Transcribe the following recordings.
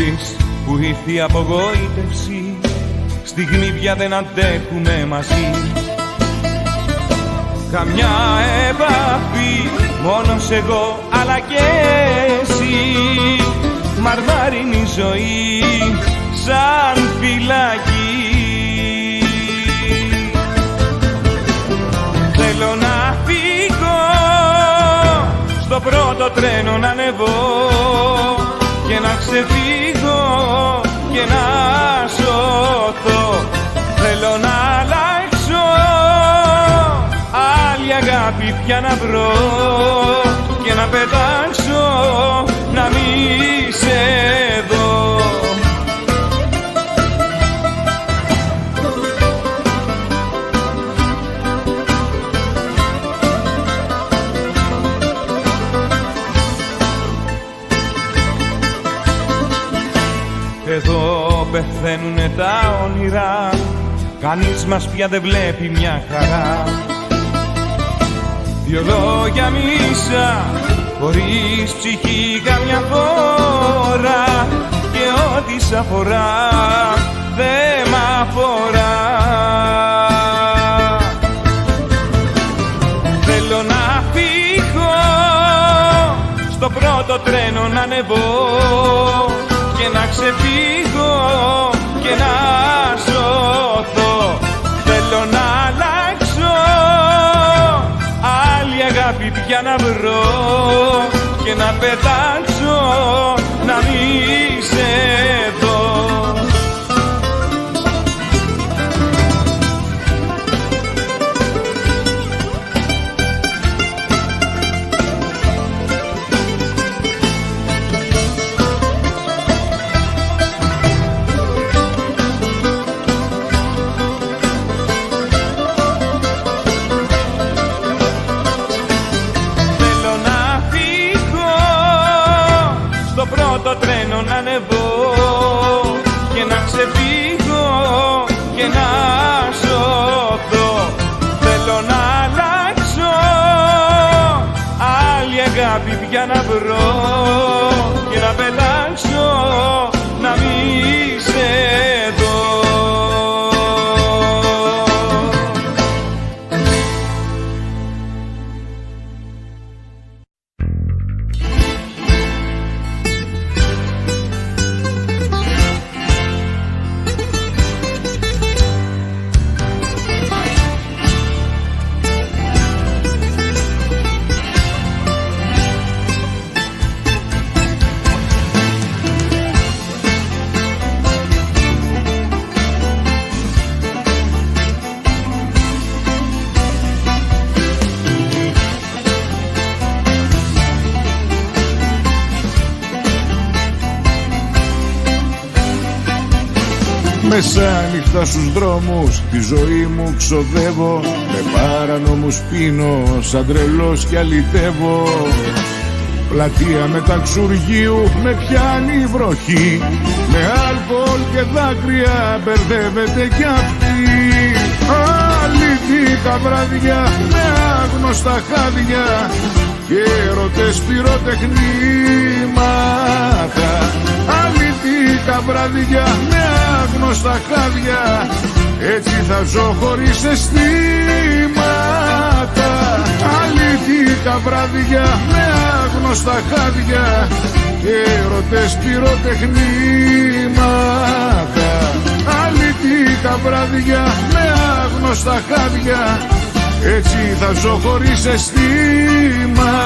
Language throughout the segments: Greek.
ξέρεις που ήρθε η απογοήτευση, στιγμή πια δεν αντέχουμε μαζί. Καμιά επαφή, μόνος εγώ αλλά και εσύ. Μαρμάρινη ζωή σαν φυλακή. Θέλω να φύγω, στο πρώτο τρένο να ανεβώ και να ξεφύγω και να σωθώ. Θέλω να αλλάξω, άλλη αγάπη πια να βρω και να πετάξω, να μη σε δω. Εδώ πεθαίνουνε τα όνειρα, κανείς μας πια δεν βλέπει μια χαρά. Δυο λόγια μίσα, χωρίς ψυχή καμιά φορά, και ό,τι σ' αφορά δε μ' αφορά. Θέλω να φύγω, στο πρώτο τρένο να ανεβώ και να ξεφύγω και να σωθώ. Θέλω να αλλάξω, άλλη αγάπη πια να βρω και να πετάξω, να μη σε δω. Το τρένο να ανεβώ και να ξεφύγω και να σωθώ. Θέλω να αλλάξω, άλλη αγάπη πια να βρω και να πετάξω, να μη σε δω. Μεσάνυχτα στους δρόμους τη ζωή μου ξοδεύω, με παρανόμους πίνω σαν τρελός κι αλητεύω. Πλατεία μεταξουργείου με πιάνει η βροχή, με αλκοόλ και δάκρυα μπερδεύεται κι αυτή. Αληθήκα βράδια με άγνωστα χάδια και έρωτες πυροτεχνήματα. Αληθήκα βράδια με άγνωστα χάδια, έτσι θα ζω χωρίς αισθήματα. Αληθήκα βράδια με άγνωστα χάδια και έρωτες πυροτεχνήματα. Αληθήκα βράδια με άγνωστα χάδια, έτσι θα ζω χωρίς αισθήματα.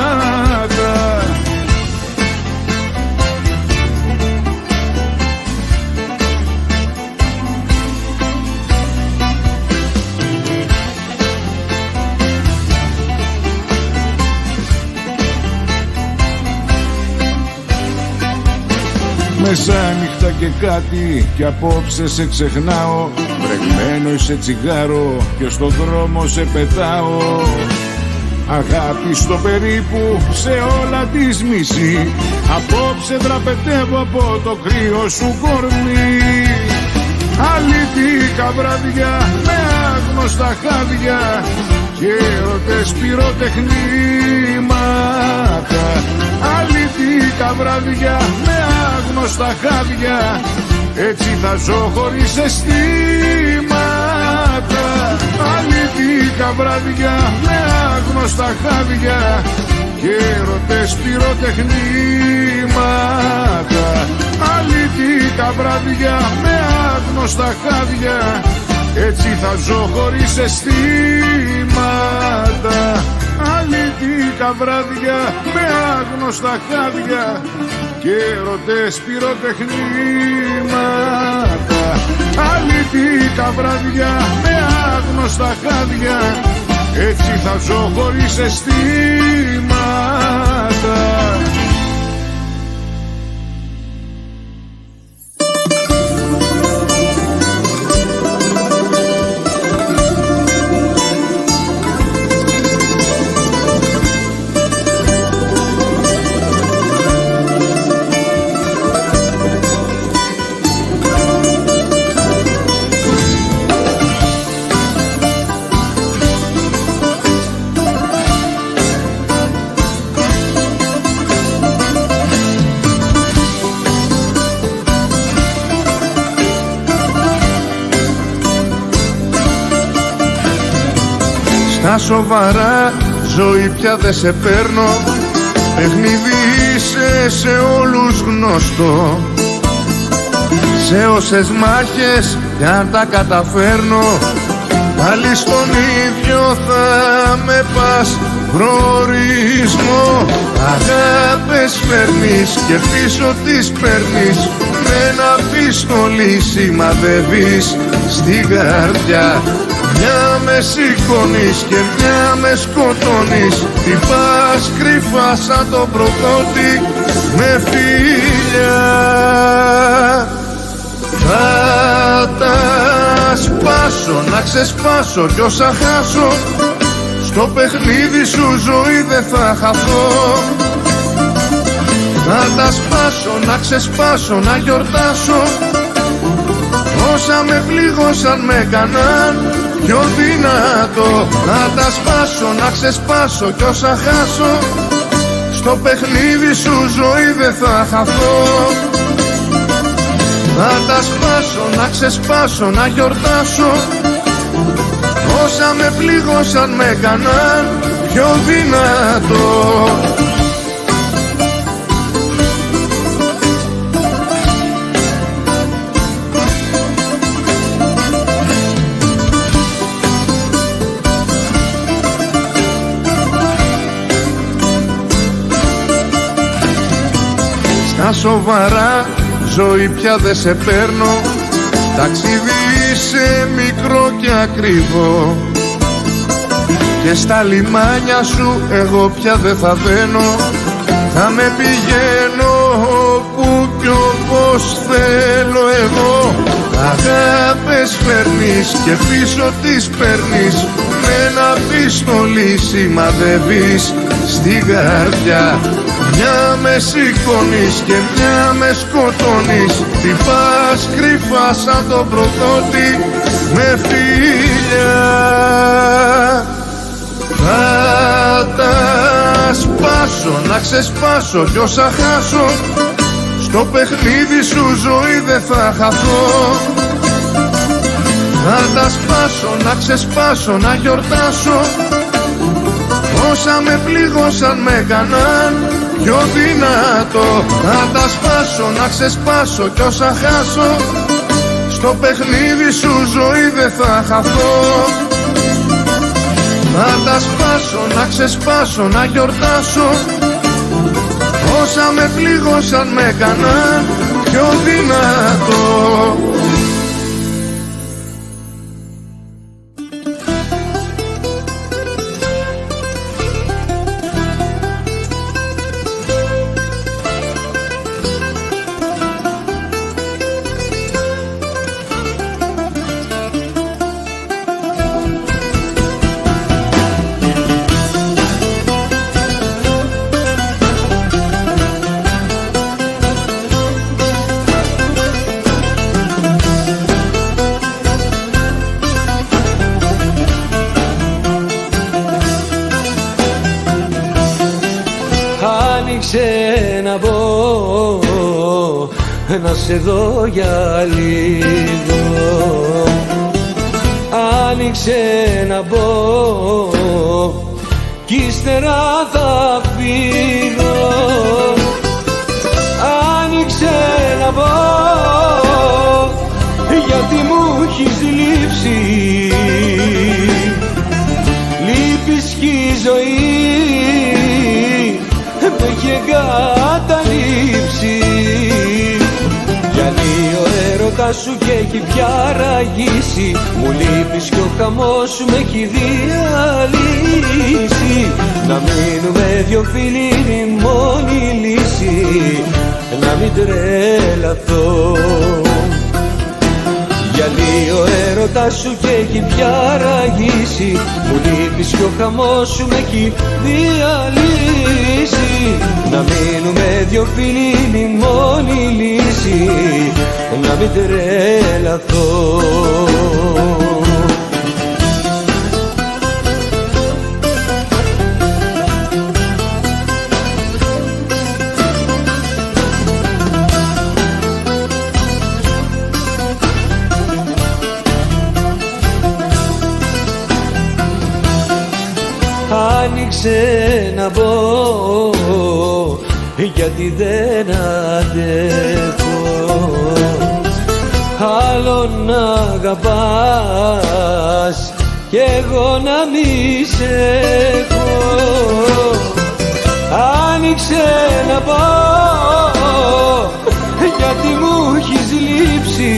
Μεσάνυχτα και κάτι κι απόψε σε ξεχνάω, βρεγμένο είσαι τσιγάρο και στον δρόμο σε πετάω. Αγάπη στο περίπου σε όλα της μισή, απόψε δραπετεύω από το κρύο σου κορμί. Αληθήκα βράδια με άγνωστα χάδια και έρωτες πυροτεχνήματα. Αληθήκα βράδια με άγνωστα άγνωστα χάδια, έτσι θα ζω χωρίς αισθήματα. Αλήθικα βράδια με άγνωστα χάδια και έρωτες πυροτεχνήματα. Αλήθικα βράδια με άγνωστα χάδια, έτσι θα ζω χωρίς αισθήματα. Αλήθικα βράδια με άγνωστα χάδια και έρωτες πυροτεχνήματα. Αλήθικα βράδια με άγνωστα χάδια, έτσι θα ζω χωρίς αισθήματα. Στα σοβαρά ζωή πια δεν σε παίρνω, παιχνίδι είσαι σε όλους γνωστό. Σε όσες μάχες κι αν τα καταφέρνω, πάλι στον ίδιο θα με πας προορισμό. Αγάπες φέρνεις και πίσω τις παίρνεις, με ένα πιστόλι σημαδεύεις στην καρδιά. Μια με σηκώνεις και μια με σκοτώνεις, τι πας κρυφά σαν το προδότη με φιλιά. Θα τα σπάσω, να ξεσπάσω κι όσα χάσω, στο παιχνίδι σου ζωή δεν θα χαθώ. Θα τα σπάσω, να ξεσπάσω, να γιορτάσω, όσα με πλήγωσαν με έκαναν πιο δυνατό. Να τα σπάσω, να ξεσπάσω κι όσα χάσω, στο παιχνίδι σου ζωή δεν θα χαθώ. Θα τα σπάσω, να ξεσπάσω, να γιορτάσω, όσα με πλήγωσαν με έκαναν πιο δυνατό. Στα σοβαρά ζωή πια δεν σε παίρνω, ταξίδι είσαι μικρό και ακριβό, και στα λιμάνια σου εγώ πια δεν θα βαίνω. Θα με πηγαίνω όπου κι όπως θέλω εγώ. Αγάπες φέρνεις και πίσω τις παίρνεις, με ένα πιστόλι σημαδεύεις στην καρδιά. Μια με σηκώνεις και μια με σκοτώνεις, τι πας κρυφά σαν το προδότη με φιλιά. Θα τα σπάσω, να ξεσπάσω κι όσα χάσω, στο παιχνίδι σου ζωή δεν θα χαθώ. Θα τα σπάσω, να ξεσπάσω, να γιορτάσω, όσα με πλήγωσαν με έκαναν πιο δυνατό. Θα τα σπάσω, να ξεσπάσω κι όσα χάσω, στο παιχνίδι σου ζωή δεν θα χαθώ. Θα τα σπάσω, να ξεσπάσω, να γιορτάσω, όσα με πλήγωσαν με έκαναν πιο δυνατό. Άνοιξε να μπω να σε δω για λίγο. Άνοιξε να μπω κι ύστερα θα φύγω. Άνοιξε να μπω γιατί μου έχεις λείψει. Λείπεις κι η ζωή με έχει εγκαταλείψει. Γιατί ο έρωτας σου κι έχει πια ραγίσει. Μου λείπεις κι ο χαμός σου με έχει διαλύσει. Να μείνουμε δυο φίλοι είναι η μόνη λύση. Να μην τρελαθώ. Γιατί ο έρωτας σου κι έχει πια ραγίσει. Μου λείπεις κι ο χαμός σου με έχει διαλύσει. Να μείνουμε δυο φίλοι είναι η μόνη λύση. Να μην τρελαθώ. Άνοιξε να μπω γιατί δεν αντέχω άλλο να αγαπάς κι εγώ να μη σε έχω. Άνοιξε να μπω γιατί μου έχεις λείψει.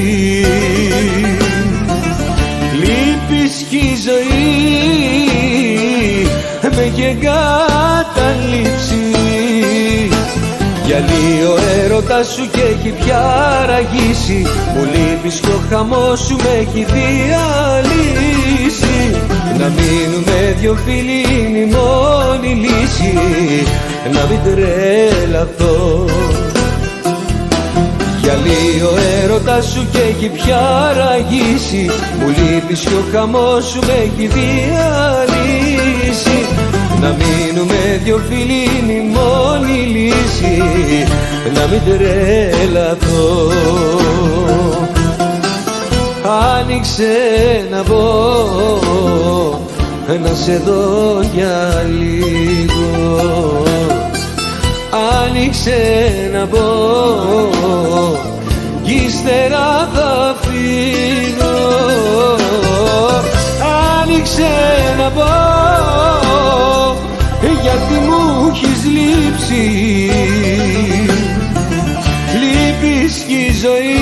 Λείπεις κι η ζωή με έχει εγκαταλείψει. Γιατί ο έρωτας σου κι έχει πια ραγίσει. Μου λείπεις κι ο χαμός σου με έχει διαλύσει. Να μείνουμε δυο φίλοι είναι η μόνη λύση. Να μην τρελαθώ. Γιατί ο έρωτας σου κι έχει πια ραγίσει. Μου λείπεις κι ο χαμός σου με έχει διαλύσει. Να μείνουμε δυο φίλοι είναι η μόνη λύση. Να μην τρελαθώ. Άνοιξε να μπω να σε δω για λίγο. Άνοιξε να μπω κι ύστερα θα φύγω. Άνοιξε να μπω γιατί μου έχεις λείψει. Λείπεις κι η ζωή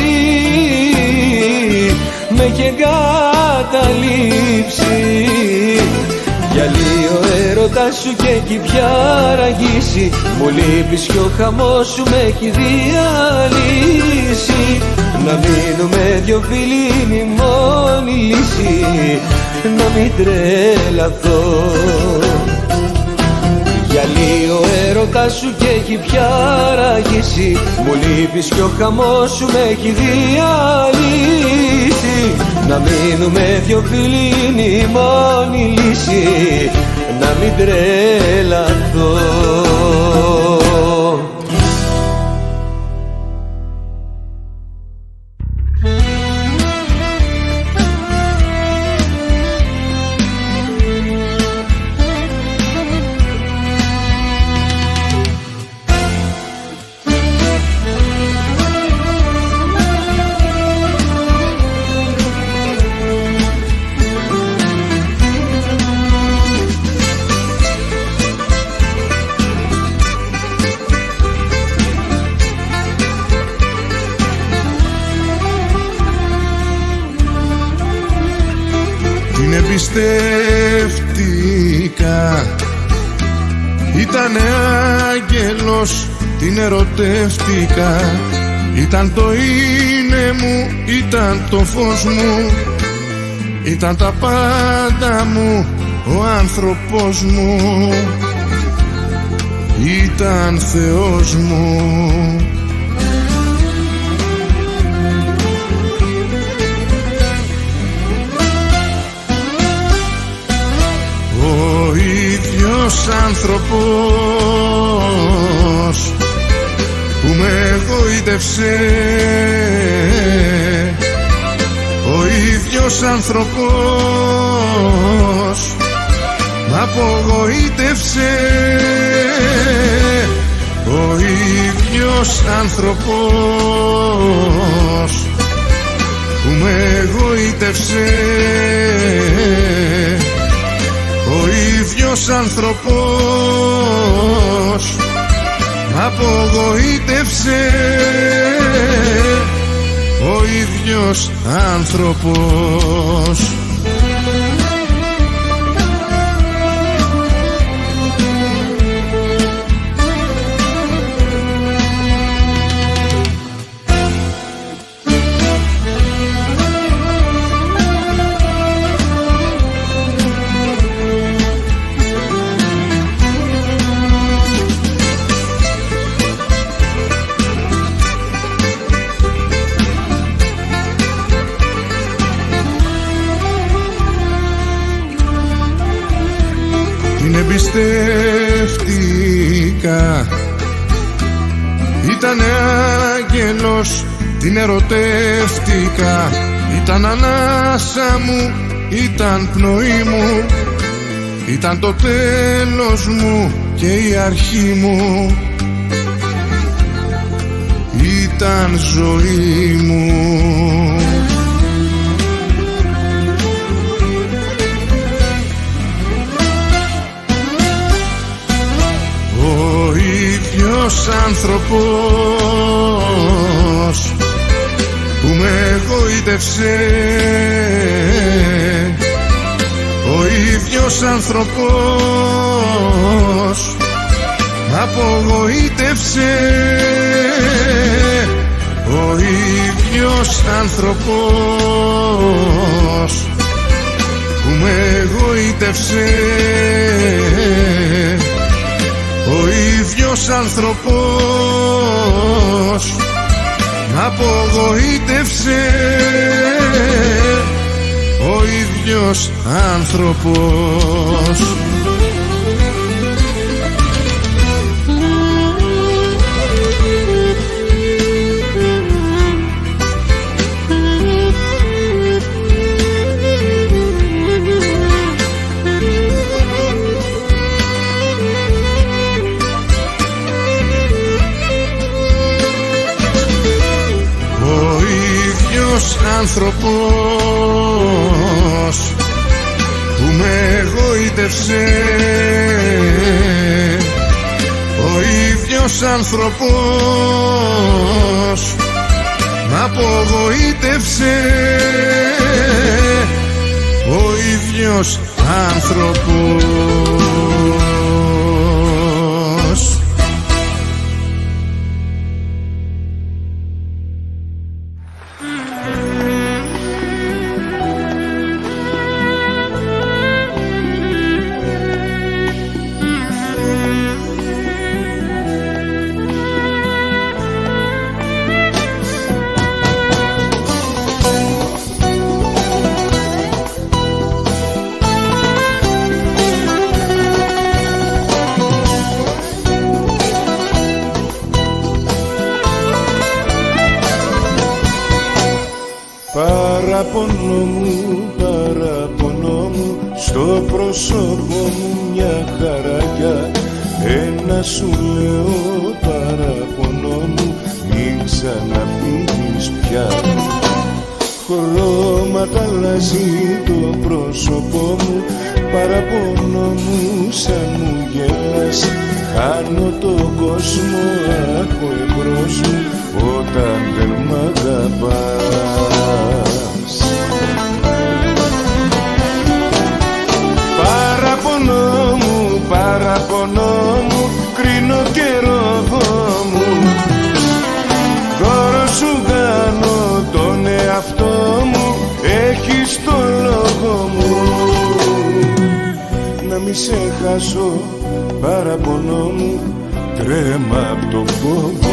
με έχει εγκαταλείψει. Γιατί ο έρωτας σου κι έχει πια ραγίσει. Μου λείπεις κι ο χαμός σου με έχει διαλύσει. Να μείνουμε δυο φίλοι είναι η μόνη λύση. Να μην τρελαθώ. Γιατί ο έρωτας σου κι έχει πια ραγίσει. Μου λείπεις κι ο χαμός σου με έχει διαλύσει. Να μείνουμε δυο φίλοι είναι η μόνη λύση. Να μην τρελαθώ. Εμπιστεύτηκα, ήτανε άγγελος, την ερωτεύτηκα. Ήταν το είναι μου, ήταν το φως μου. Ήταν τα πάντα μου, ο άνθρωπος μου. Ήταν Θεός μου. Ο ίδιος άνθρωπος που με εγωιτεύει απογοήτευσε ο ίδιος άνθρωπος, μ' απογοήτευσε ο ίδιος άνθρωπος που με εγωίτευσε, ο ίδιος άνθρωπος μ' απογοήτευσε ο ίδιος άνθρωπος. Την εμπιστεύτηκα, ήτανε άγγελος, την ερωτεύτηκα, ήταν ανάσα μου, ήταν πνοή μου, ήταν το τέλος μου και η αρχή μου, ήταν ζωή μου. Ο ίδιος άνθρωπος που με εγωίτευσε, ο ίδιος άνθρωπος μ' απογοήτευσε, ο ίδιος άνθρωπος που με εγωίτευσε, ο ίδιος άνθρωπος μ' απογοήτευσε, ο ίδιος άνθρωπος. Άνθρωπος που με εγωίτευσε, ο ίδιος άνθρωπος μ' απογοήτευσε, ο ίδιος άνθρωπος. Παραπονό μου, στο πρόσωπο μου μια χαράκια, ένα σου λέω παραπονό μου, μην ξαναφύγεις πια. Χρώματα αλλάζει το πρόσωπό μου, παραπονό μου σαν μου γελάς, χάνω το κόσμο από εμπρός μου όταν δεν μ' αγαπάς. Παραπονό μου, κρίνω καιρό μου, δώρο σου κάνω τον εαυτό μου, έχεις το λόγο μου. Να μη σε χάσω, παραπονό μου, τρέμα απ' το φόβο μου.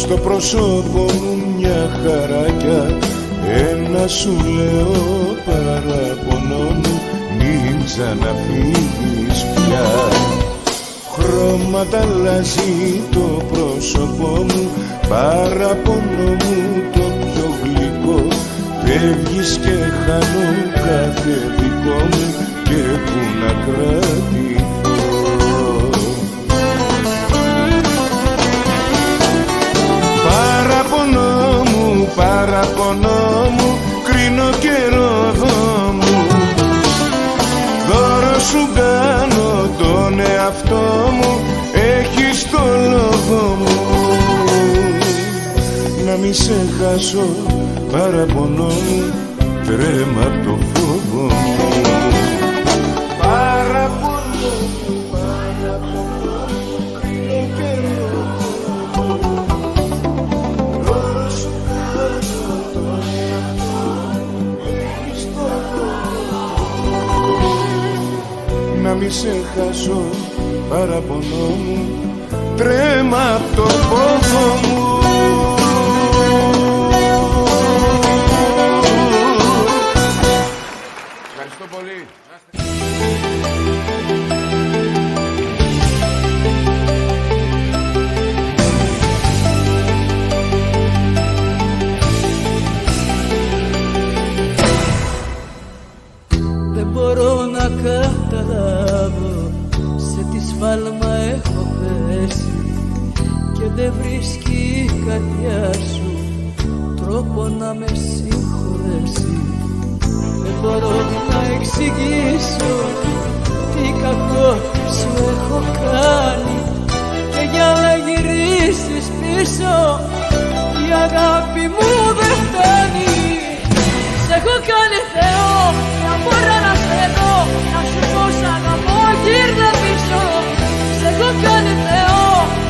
στο πρόσωπο μου μια χαράκια. Ένα σου λέω παραπονό μου, μην ξαναφύγεις πια. Χρώματα αλλάζει το πρόσωπό μου, παραπονό μου το πιο γλυκό. Φεύγεις και χάνω κάθε δικό μου και που να κρατηθώ. Παραπονό μου, παραπονό μου, κρίνω καιρό μου. Δώρο σου κάνω τον εαυτό μου, έχεις το λόγο μου. Να μη σε χάσω, παραπονό μου, τρέμα απ' το φόβο μου. Παραπονό μου, παραπονό μου, κρίνω καιρό μου. Δώρο σου κάνω τον εαυτό μου, έχεις το λόγο μου. Να μη σε χάσω, παραπονό μου, τρέμα απ' το φόβο μου. Ευχαριστώ πολύ. Δεν μπορώ να καταλάβω σε τι σφάλμα έχω πέσει και δεν βρίσκει η καρδιά σου τρόπο να με συγχωρέσει. Δεν μπορώ να εξηγήσω τι κακό σου έχω κάνει και για να γυρίσεις πίσω η αγάπη μου δεν φτάνει. Σ' έχω κάνει Θεό, να μπορώ να σε δω, να σου πω σ' αγαπώ, γύρνα πίσω. Σ' έχω κάνει Θεό,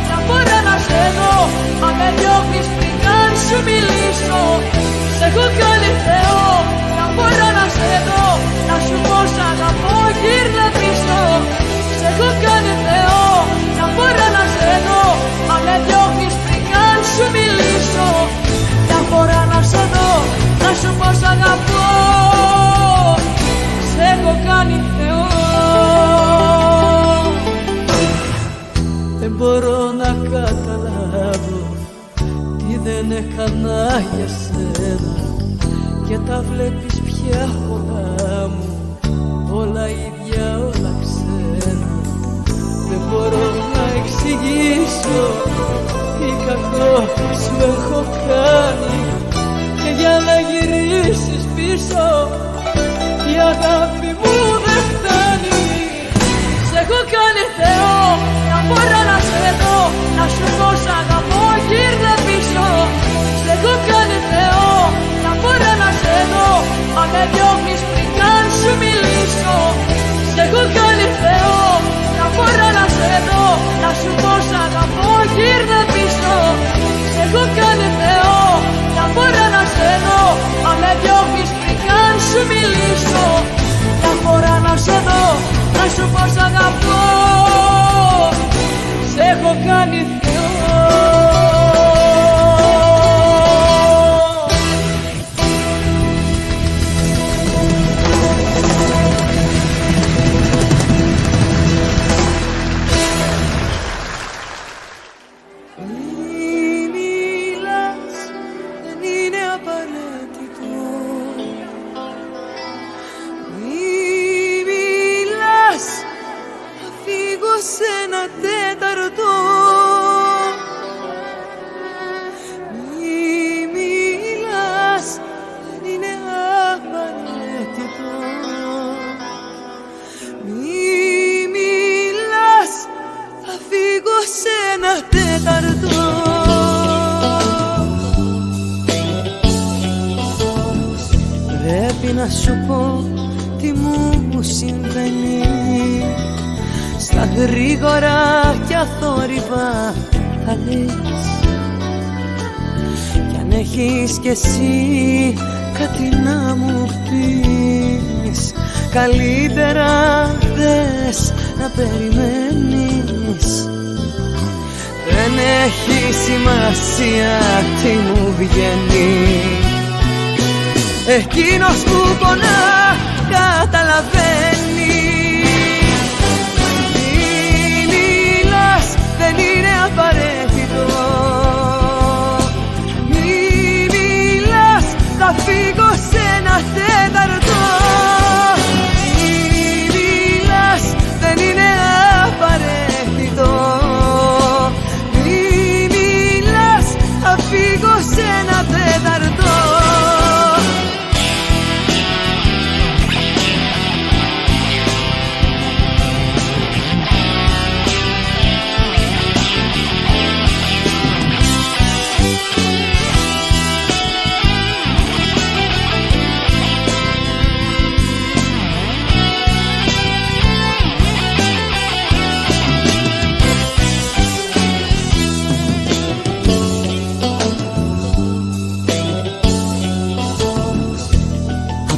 να μπορώ να σε δω, μα με διώχνεις πριν καν σου μιλήσω. Σ' έχω κάνει Θεό, να μπορώ να σε δω, να σου πω σ' αγαπώ, γύρνα πίσω. Σ' έχω κάνει Θεό, να μπορώ να σε δω, μα με διώχνεις πριν καν σου μιλήσω. Να μπορώ να σε δω, να σου πω σ' αγαπώ, σ' έχω κάνει Θεό. Δεν μπορώ να καταλάβω τι δεν έκανα για σένα και τα βλέπεις πια όλα μου, όλα ίδια, όλα ξένα. Δεν μπορώ να εξηγήσω τι κακό σου έχω κάνει και για να γυρίσεις πίσω η αγάπη μου δεν φτάνει. Σ' έχω κάνει Θεό, να μπορώ να σε δω, να σου πω σ' αγαπώ, γύρνα πίσω. Σ' έχω κάνει Θεό, να μπορώ να σε δω, μα με διώχνεις πριν καν σου μιλήσω. Σ' έχω κάνει Θεό, να μπορώ να σε δω, να σου πω σ' αγαπώ, γύρνα πίσω. Σ' έχω κάνει Θεό, να μπορώ να σε δω, μα με διώχνεις πριν καν σου μιλήσω. Να μπορώ να σε δω, να σου πω σ' αγαπώ, σ' έχω κάνει Θεό. Πρέπει να σου πω τι μου συμβαίνει. Στα γρήγορα κι αθόρυβα θα λες, κι αν έχεις κι εσύ κάτι να μου πεις, καλύτερα δες να περιμένεις. Δεν έχει σημασία τι μου βγαίνει. Εκείνος που πονά καταλαβαίνει. Μη μιλάς, δεν είναι απαραίτητο. Μη μιλάς, θα φύγω σε ένα τέταρτο. Μη μιλάς, δεν είναι απαραίτητο. Μη μιλάς, θα φύγω σε ένα τέταρτο.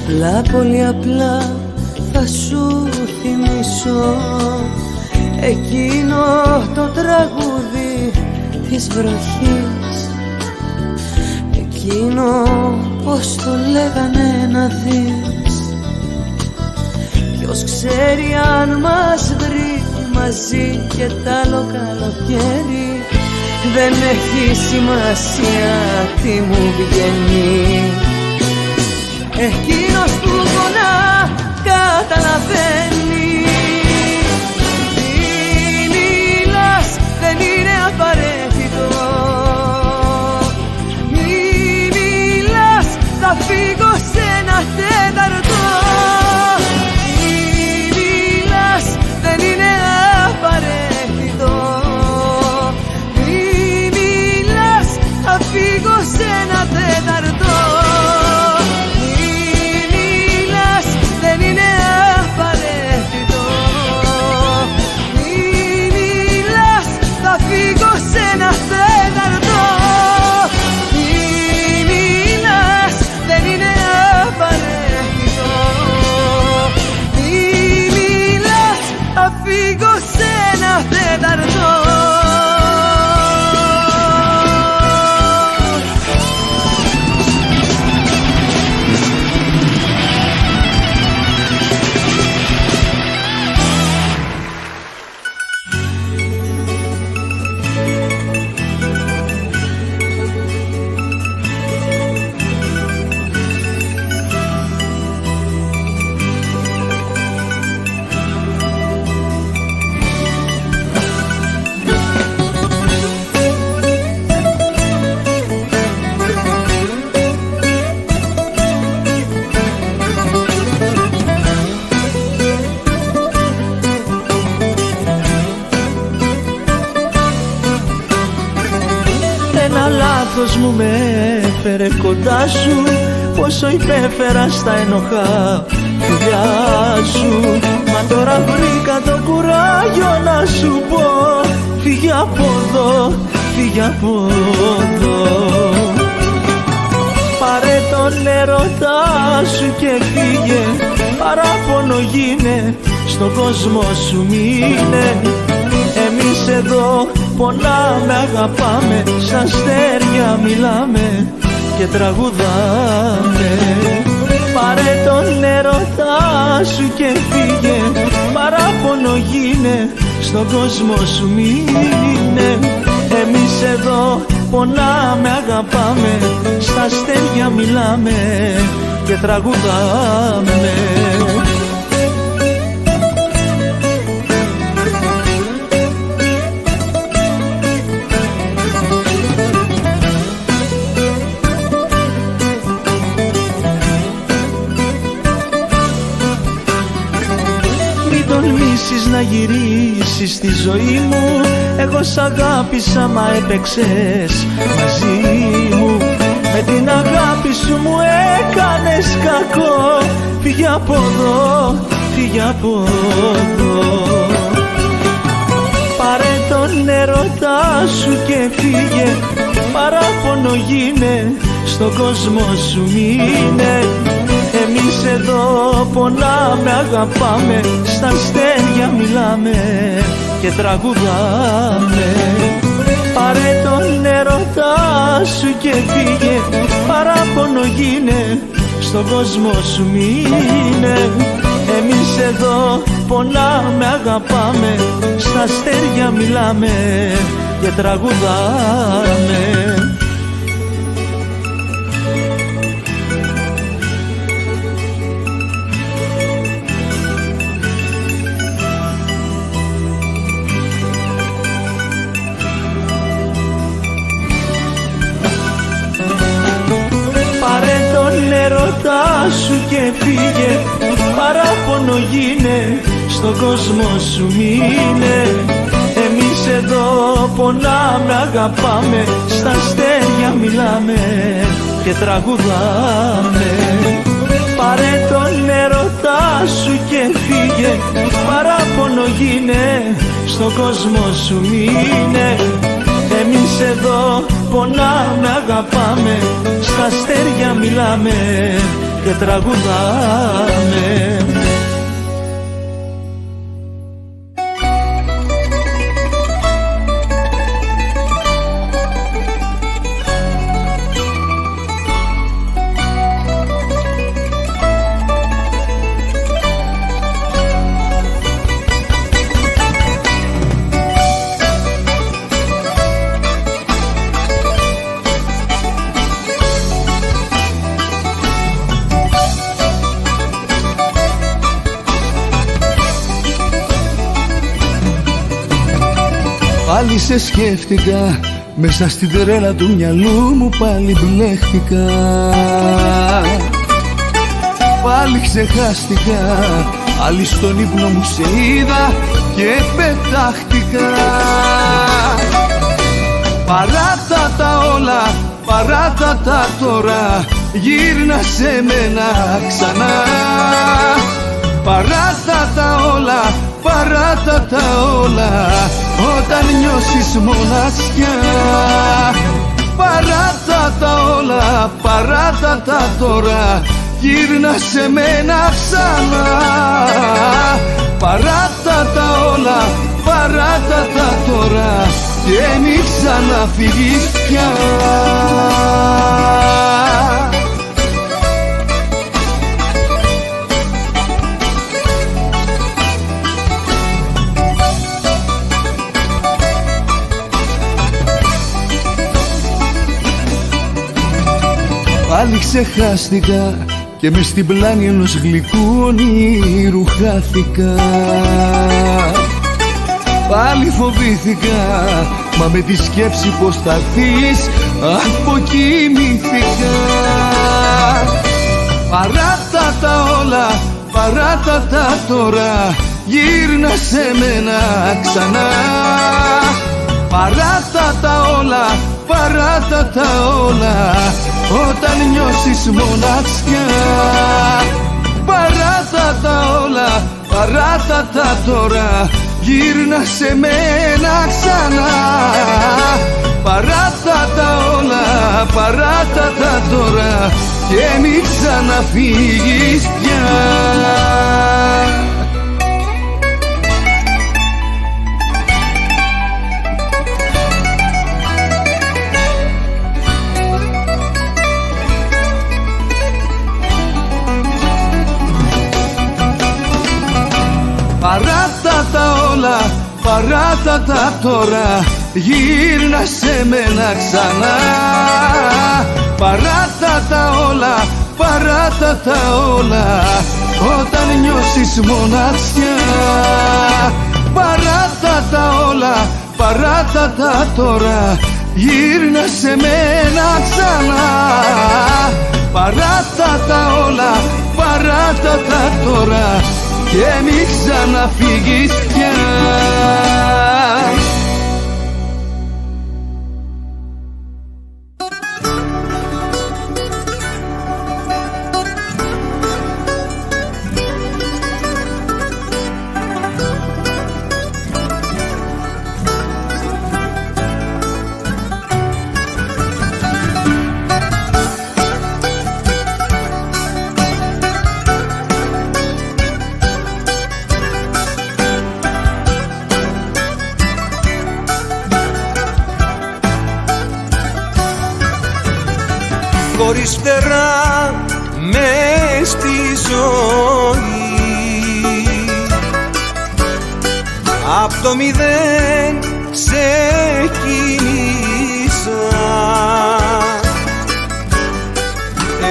Απλά, πολύ απλά θα σου θυμίσω εκείνο το τραγούδι της βροχής. Εκείνο πως το λέγανε να δεις. Ποιος ξέρει αν μας βρει μαζί και τ' άλλο καλοκαίρι. Δεν έχει σημασία τι μου βγαίνει. Εκείνος που πονά καταλαβαίνει. Μη μιλάς, δεν είναι απαραίτητο. Μη μιλάς, θα φύγω σε ένα τέταρτο. Μη μιλάς, δεν είναι απαραίτητο. Μη μιλάς, θα φύγω σε ένα τέταρτο. Μου με έφερε κοντά σου, πόσο υπέφερα στα ενοχά φιλιά σου. Μα τώρα βρήκα το κουράγιο να σου πω, φύγε από εδώ, φύγε από εδώ. Πάρε τον έρωτά σου και φύγε, παράπονο γίνε, στον κόσμο σου μείνε. Εμείς εδώ πονάμε, αγαπάμε, σαν αστέρια μιλάμε και τραγουδάμε. Πάρε τον έρωτά σου και φύγε, παράπονο γίνε, στον κόσμο σου μείνε. Εμείς εδώ πονάμε, αγαπάμε, στα αστέρια μιλάμε και τραγουδάμε. Να γυρίσεις στη ζωή μου, εγώ σ' αγάπησα μα έπαιξες μαζί μου. Με την αγάπη σου μου έκανες κακό, φύγε από εδώ, φύγε από εδώ. Πάρε τον έρωτά σου και φύγε, παράπονο γίνε, στον κόσμο σου μείνε. Εμείς εδώ πονάμε, αγαπάμε, στα αστέρια μιλάμε και τραγουδάμε. Πάρε τον έρωτά σου και φύγε, παράπονο γίνε, στον κόσμο σου μείνε. Εμείς εδώ πονάμε, αγαπάμε, στα αστέρια μιλάμε και τραγουδάμε. Έρωτά σου και φύγε, παράπονο γίνε, στον κόσμο σου μείνε. Εμείς εδώ πονάμε, αγαπάμε, στα αστέρια μιλάμε και τραγουδάμε. Πάρε τον έρωτά σου και φύγε, παράπονο γίνε, στον κόσμο σου μείνε. Εμείς εδώ πονάμε, αγαπάμε, στα αστέρια μιλάμε και τραγουδάμε. Πάλι σε σκέφτηκα, μέσα στην τρέλα του μυαλού μου πάλι μπλέχτηκα. Πάλι ξεχάστηκα, άλλη στον ύπνο μου σε είδα και πετάχτηκα. Παράτα τα όλα, παράτα τα τώρα, γύρνα σε μένα ξανά. Παράτα τα όλα, παράτα τα όλα, όταν νιώσεις μοναξιά. Παράτα τα όλα, παράτα τα τώρα, γύρνα σε μένα ξανά. Παράτα τα όλα, παράτα τα τώρα, και μη ξαναφύγεις πια. Πάλι ξεχάστηκα και μες στην πλάνη ενός γλυκού ονείρου χάθηκα. Πάλι φοβήθηκα, μα με τη σκέψη πως θα έρθεις αποκοιμήθηκα. Παράτα τα όλα, παράτα τα τώρα, γύρνα σε μένα ξανά. Παράτα τα όλα, παράτα τα όλα, όταν νιώσεις μοναξιά. Παράτα τα όλα, παράτα τα τώρα, γύρνα σε μένα ξανά. Παράτα τα όλα, παράτα τα τώρα, και μη ξαναφύγεις πια. Παράτα τα όλα, παράτα τα τώρα, γύρνα σε μένα ξανά. Παράτα τα όλα, παράτα τα όλα, όταν νιώσεις μοναξιά. Παράτα τα όλα, παράτα τα τώρα, γύρνα σε μένα ξανά. Παράτα τα όλα, παράτα τα τώρα, και μη ξαναφύγεις πια. χωρίς φτερά μες στη ζωή. Απ' το μηδέν ξεκίνησα,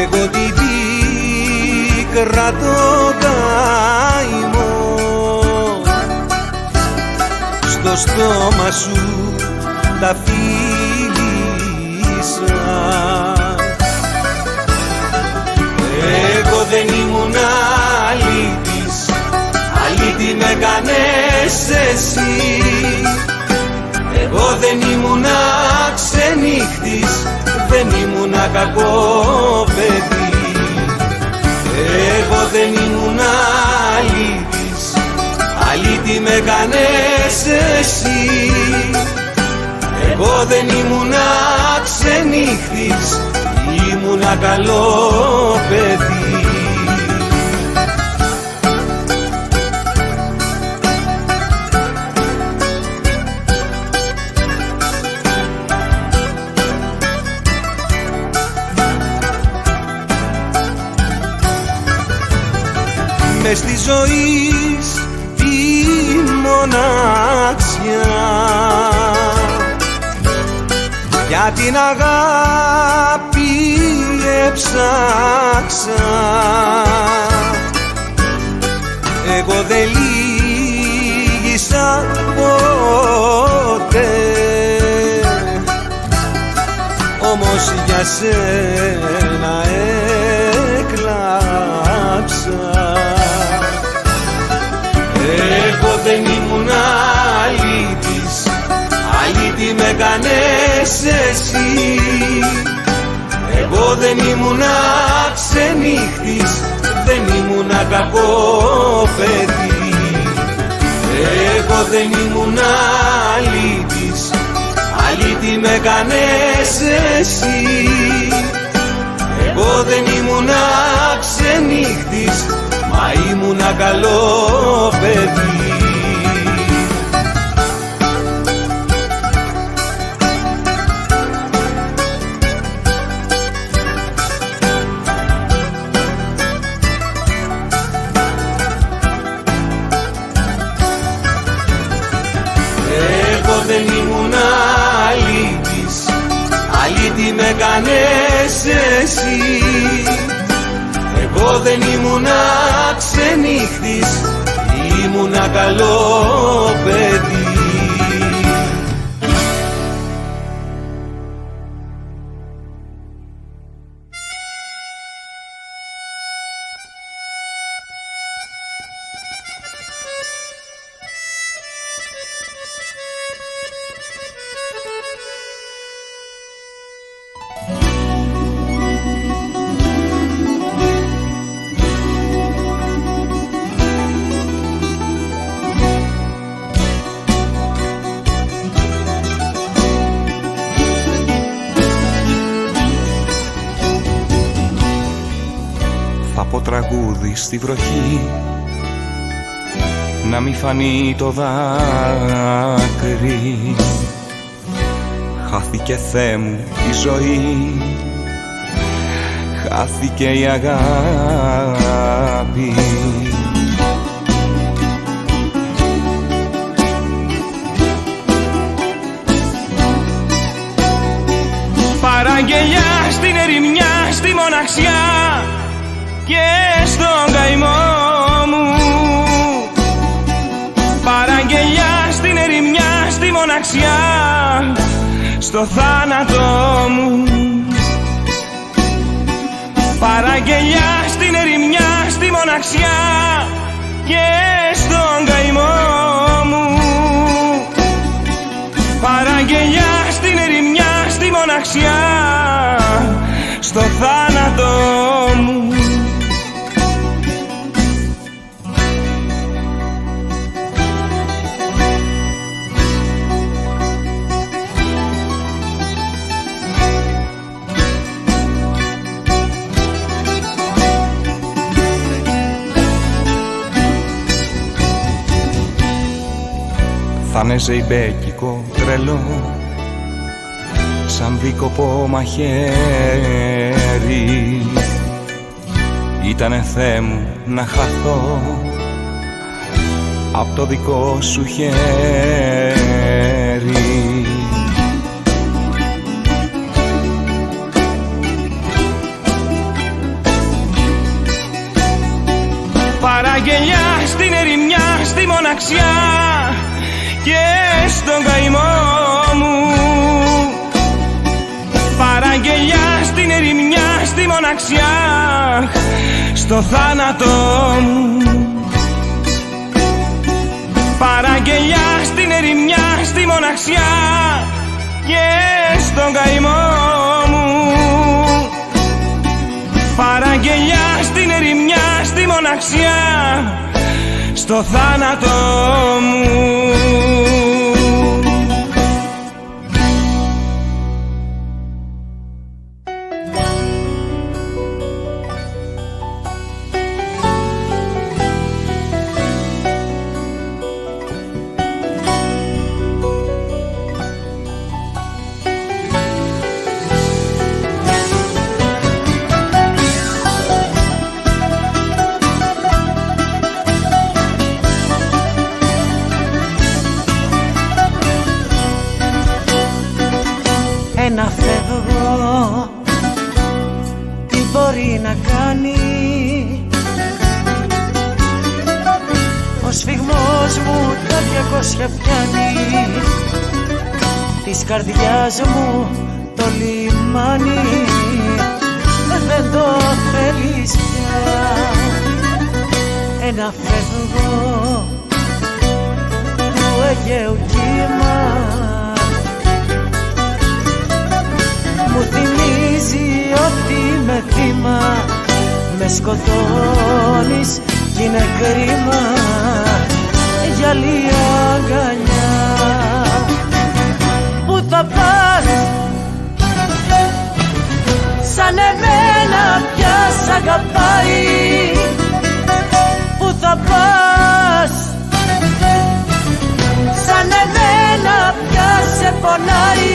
εγώ την πίκρα το καημό, στο στόμα σου τα φίλησα. Εγώ δεν ήμουν αλήτης, αλήτη με κάνες εσύ. Εγώ δεν ήμουν ξενύχτης, δεν ήμουν κακό παιδί. Εγώ δεν ήμουν αλήτης, αλήτη με κάνες εσύ. Εγώ δεν ήμουν ξενύχτης, ήμουνα καλό παιδί. Μες στη ζωή τη μοναξιά, για την αγάπη έψαξα. Εγώ δεν λύγησα ποτέ, όμως για σένα έκλαψα. Εγώ δεν ήμουν αλήτης, αλήτη με κάνες εσύ. Εγώ δεν ήμουν ξενύχτης, δεν ήμουν κακό παιδί. Εγώ δεν ήμουν αλήτης, αλήτη με κάνες εσύ. Εγώ δεν ήμουν ξενύχτης, μα ήμουνα καλό παιδί. Εγώ δεν ήμουν αλήτης, αλήτη με κάνες εσύ. Εγώ δεν ήμουν ξενύχτης, ήμουνα καλό παιδί. Τραγούδι στη βροχή, να μη φανεί το δάκρυ. Χάθηκε Θεέ μου η ζωή, χάθηκε η αγάπη. Παραγγελιά στην ερημιά, στη μοναξιά και στον καημό μου. Παραγγελιά στην ερημιά, στη μοναξιά, στο θάνατό μου. Παραγγελιά στην ερημιά, στη μοναξιά και στον καημό μου. Παραγγελιά στην ερημιά, στη μοναξιά, στο θάνατό μου. Θα είναι ζεϊμπέκικο τρελό, σαν δίκοπο μαχαίρι. Ήτανε Θεέ μου να χαθώ απ' το δικό σου χέρι. Παραγγελιά στην ερημιά, στη μοναξιά και στον καημό μου. Παραγγελιά στην ερημιά, στη μοναξιά, στο θάνατο μου. Παραγγελιά στην ερημιά, στη μοναξιά και στον καημό μου. Παραγγελιά στην ερημιά, στη μοναξιά, στο θάνατο μου. Να φεύγω, τι μπορεί να κάνει ο σφιγμός μου τα 200 πιάνει της καρδιάς μου το λιμάνι, δεν το θέλεις πια. Ένα φεύγω του Αιγαίου κύμα μου θυμίζει ότι με θύμα, με σκοτώνεις κι είναι κρίμα για λίγα αγκαλιά. Πού θα πας, σαν εμένα πια σ' αγαπάει. Πού θα πας, σαν εμένα πια σε πονάει.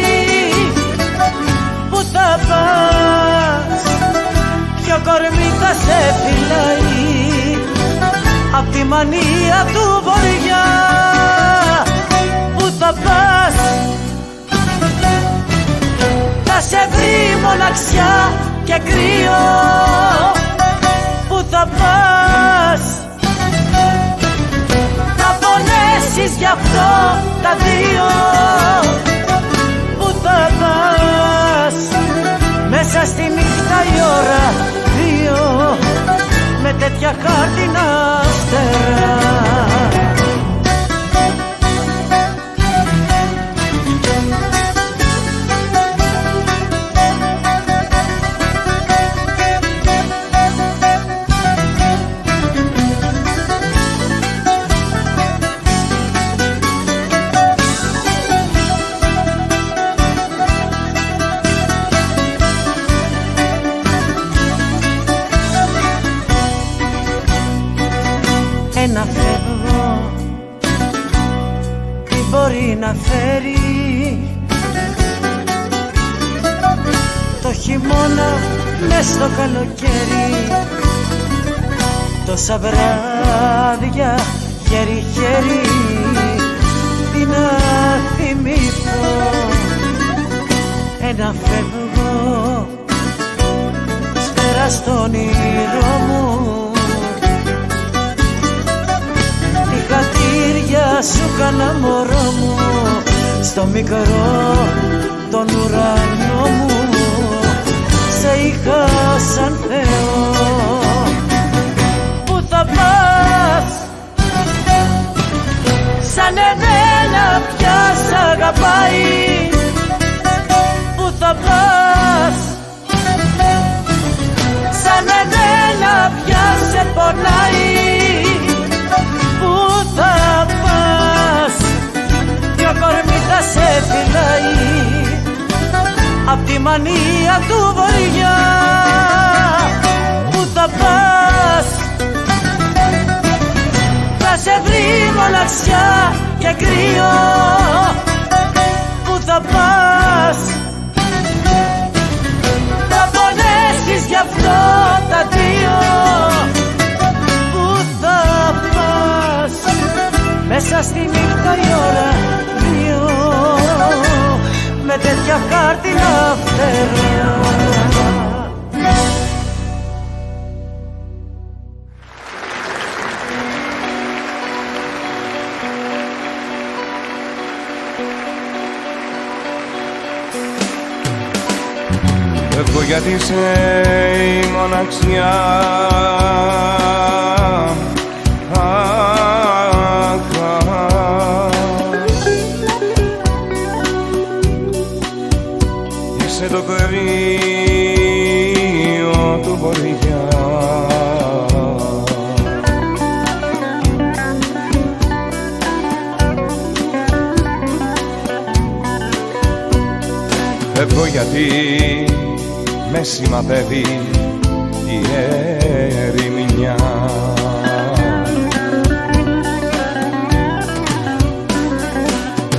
Πού θα πας, ποιο κορμί θα σε φυλάει απ' τη μανία του βορειά. Πού θα πας, θα σε βρει μοναξιά και κρύο. Πού θα πας, θα πονέσεις γι' αυτό τα δύο. Πού θα πας, μέσα στη νύχτα η ώρα 2 με τέτοια χάρτινα αστέρα. Ένα φεύγω, τι μπορεί να φέρει το χειμώνα μες στο καλοκαίρι. Τόσα βράδια χέρι-χέρι, τι να θυμηθώ. Ένα φεύγω, σφαίρα στον όνειρό μου, χατήρια σου κάνα μωρό μου, στο μικρό τον ουρανό μου, σε είχα σαν Θεό. Πού θα πας, σαν εμένα πια σ' αγαπάει. Πού θα πας, σαν εμένα πια σε πονάει. Πού θα πας, ποιο κορμί θα σε φυλάει απ' τη μανία του βορειά. Πού θα πας, θα σε βρει μοναξιά και κρύο. Πού θα πας, μέσα στη νύχτα η ώρα 2 με τέτοια χάρτινα φτερά. Φεύγω γιατί είσαι η μοναξιά. Είσαι το κρύο του βορειά. Φεύγω γιατί με σημαδεύει η ερημινιά.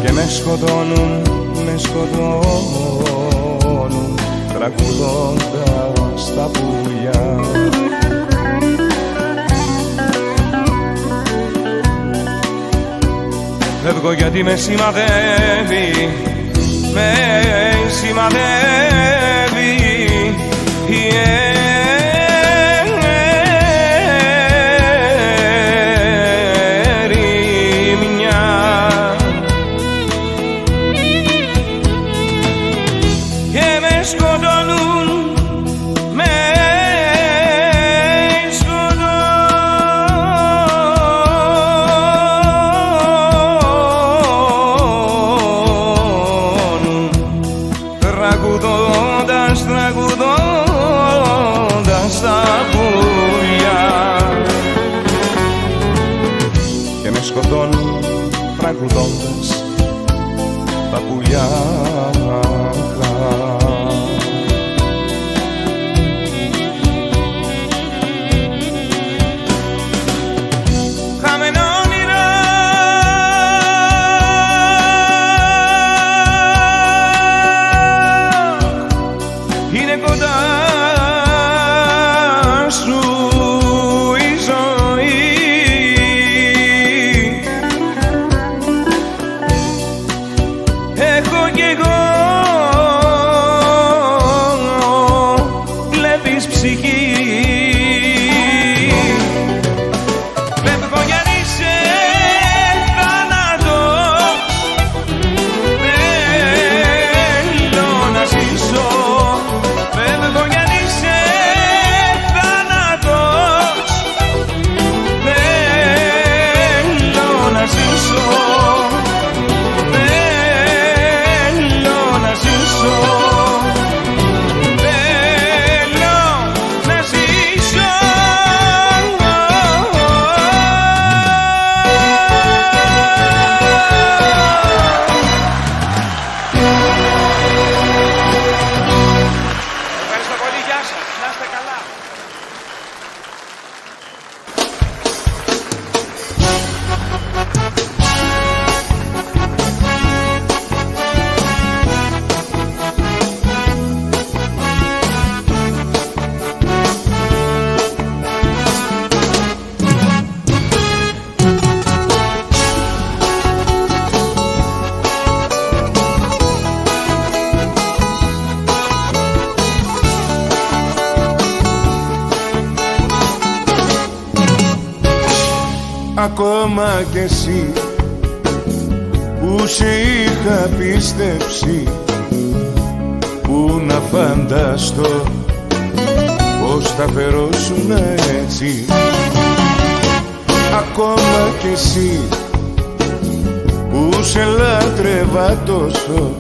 Και με σκοτώνουν τραγουδώντας τα πουλιά. Φεύγω γιατί με σημαδεύει, με σημαδεύει η ερημινιά. Και με σκοτώνουν, με σκοτώνουν τραγουδώντας τα πουλιά. Και με σκοτώνουν τραγουδώντας τα πουλιά. Χαμένα όνειρα, είναι κοντά σου η ζωή. Έχω κι εγώ, βλέπεις ψυχή. Φεύγω γιατί είσαι θάνατος, θέλω να ζήσω. Φεύγω γιατί είσαι θάνατος, θέλω να ζήσω. Θέλω να ζήσω. Θέλω να ζήσω. Ευχαριστώ πολύ, γεια σας, να είστε καλά. Ακόμα κι εσύ που σε είχα πίστεψει, που να φανταστώ πως θα φερόσουν έτσι. Ακόμα κι εσύ που σε λάτρευα τόσο,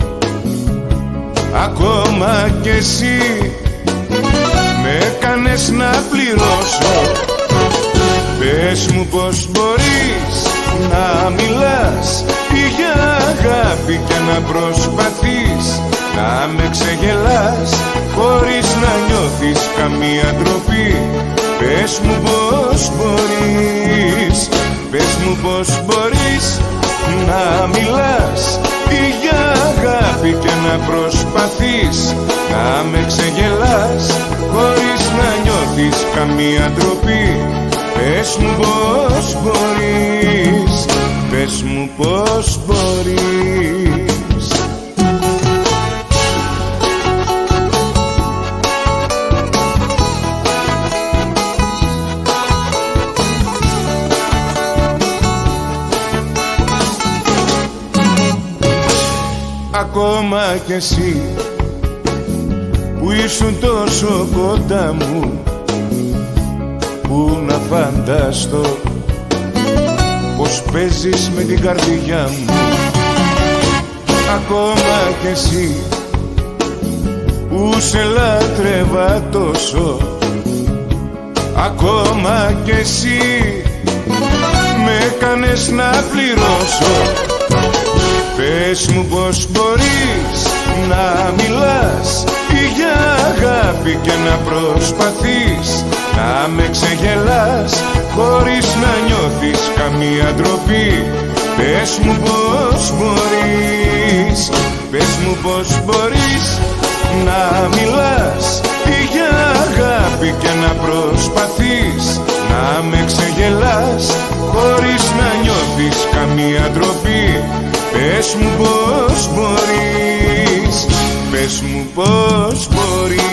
ακόμα κι εσύ με έκανες να πληρώσω. Πες μου πως μπορείς να μιλάς για αγάπη και να προσπαθείς να με ξεγελάς χωρίς να νιώθεις καμία ντροπή. Πες μου πως μπορείς, πες μου πως μπορείς να μιλάς για αγάπη και να προσπαθείς να με ξεγελάς χωρίς να νιώθεις καμία ντροπή. Πες μου πως μπορείς, πες μου πως μπορείς. Ακόμα κι εσύ που ήσουν τόσο κοντά μου, που να φανταστώ πως παίζεις με την καρδιά μου. Ακόμα κι εσύ που σε λάτρευα τόσο, ακόμα κι εσύ με έκανες να πληρώσω. Πες μου πως μπορείς να μιλάς για αγάπη και να προσπαθείς να με ξεγελάς χωρίς να νιώθεις καμία ντροπή. Πες μου πως μπορείς, πες μου πως μπορείς να μιλάς για αγάπη και να προσπαθείς να με ξεγελάς χωρίς να νιώθεις καμία ντροπή. Πες μου πως μπορείς, πες μου πως μπορείς.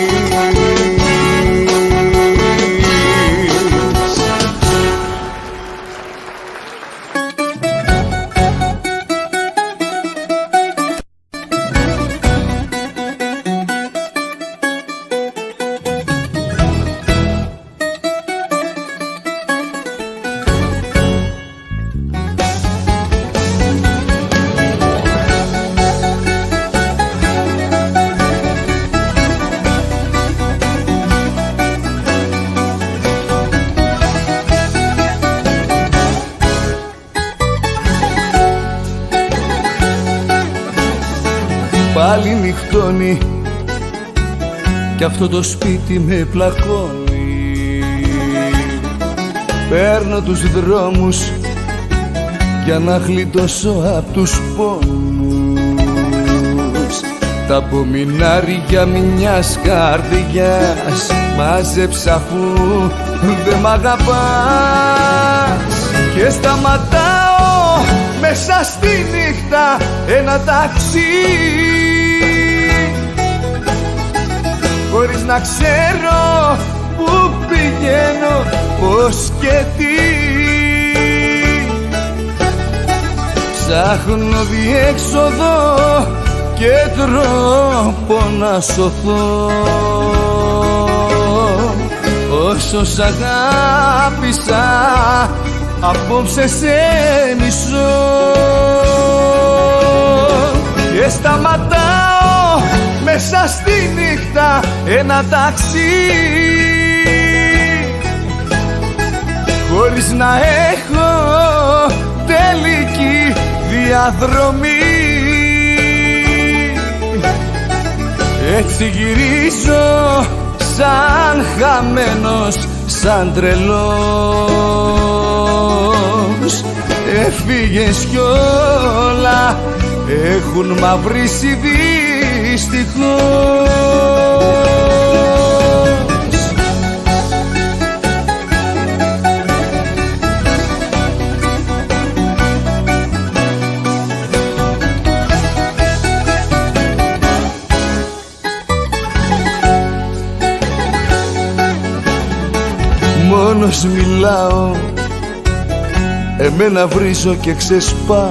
Πάλι νυχτώνει κι αυτό το σπίτι με πλακώνει. Παίρνω τους δρόμους για να γλιτώσω απ' τους πόνους. Τα απομεινάρια μιας καρδιάς μάζεψα αφού δεν μ' αγαπάς. Και σταματάω μέσα στη νύχτα ένα ταξί, χωρίς να ξέρω που πηγαίνω, πώς και τι. Ψάχνω διέξοδο και τρόπο να σωθώ. Όσο σ' αγάπησα απόψε σε μισώ. Και σταματάω μέσα στη νύχτα ένα ταξί, χωρίς να έχω τελική διαδρομή. Έτσι γυρίζω σαν χαμένος, σαν τρελός. Έφυγες κι όλα έχουν μαυρίσει δυστυχώς. Μόνος μιλάω, εμένα βρίζω και ξεσπάω.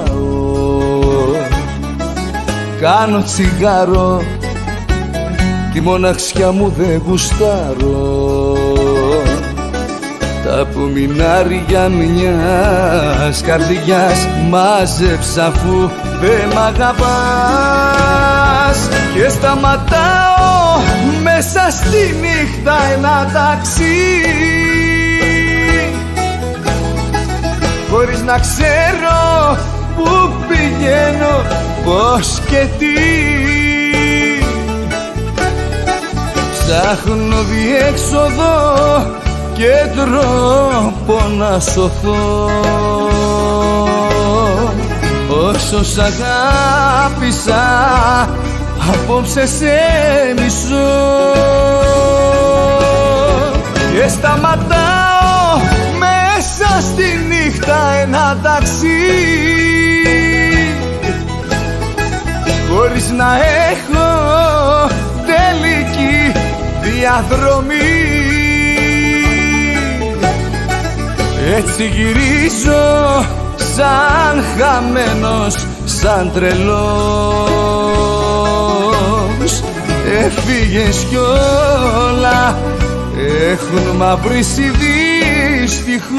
Κάνω τσιγάρο, τη μοναξιά μου δεν γουστάρω. Τα απομεινάρια μιας καρδιάς μάζεψα αφού δεν μ' αγαπάς. Και σταματάω μέσα στη νύχτα ένα ταξί, χωρίς να ξέρω που πηγαίνω, πώς και τι. Ψάχνω διέξοδο και τρόπο να σωθώ. Όσο σ' αγάπησα απόψε σε μισώ. Και σταματάω μέσα στη νύχτα ένα ταξί, χωρίς να ξέρω που πηγαίνω, πώς και τι. Ψάχνω διέξοδο και τρόπο να σωθώ. Όσο σ' αγάπησα απόψε σε μισώ. Και σταματάω μέσα στη νύχτα ένα ταξί, χωρίς να ξέρω που πηγαίνω, πώς και τι. Ψάχνω διέξοδο και τρόπο να σωθώ. Όσο σ' αγάπησα απόψε σε μισώ. Και σταματάω μέσα στη νύχτα ένα ταξί, έχω τελική διαδρομή. Έτσι γυρίζω σαν χαμένος, σαν τρελός. Έφυγες κι όλα έχουν μαυρίσει δυστυχώς.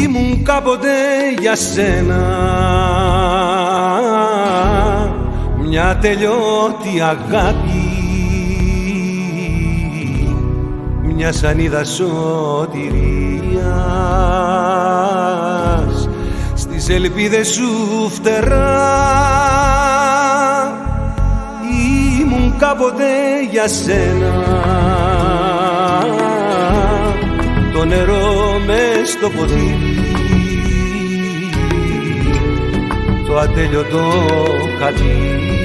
Ήμουν κάποτε για σένα μια τελειώτη αγάπη, μια σανίδα σωτηρίας στις ελπίδες σου φτερά. Ήμουν κάποτε για σένα το νερό μες στο ποτήρι, το ατέλειωτο χατήρι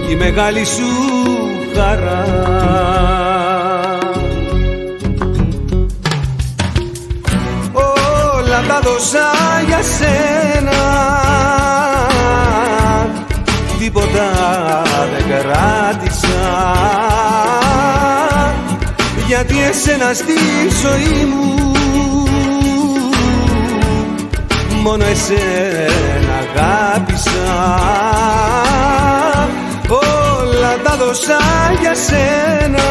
κι η μεγάλη σου χαρά. Όλα τα δώσα για σένα, τίποτα δεν κράτησα, γιατί εσένα στη ζωή μου μόνο εσένα αγάπησα. Όλα τα δώσα για σένα,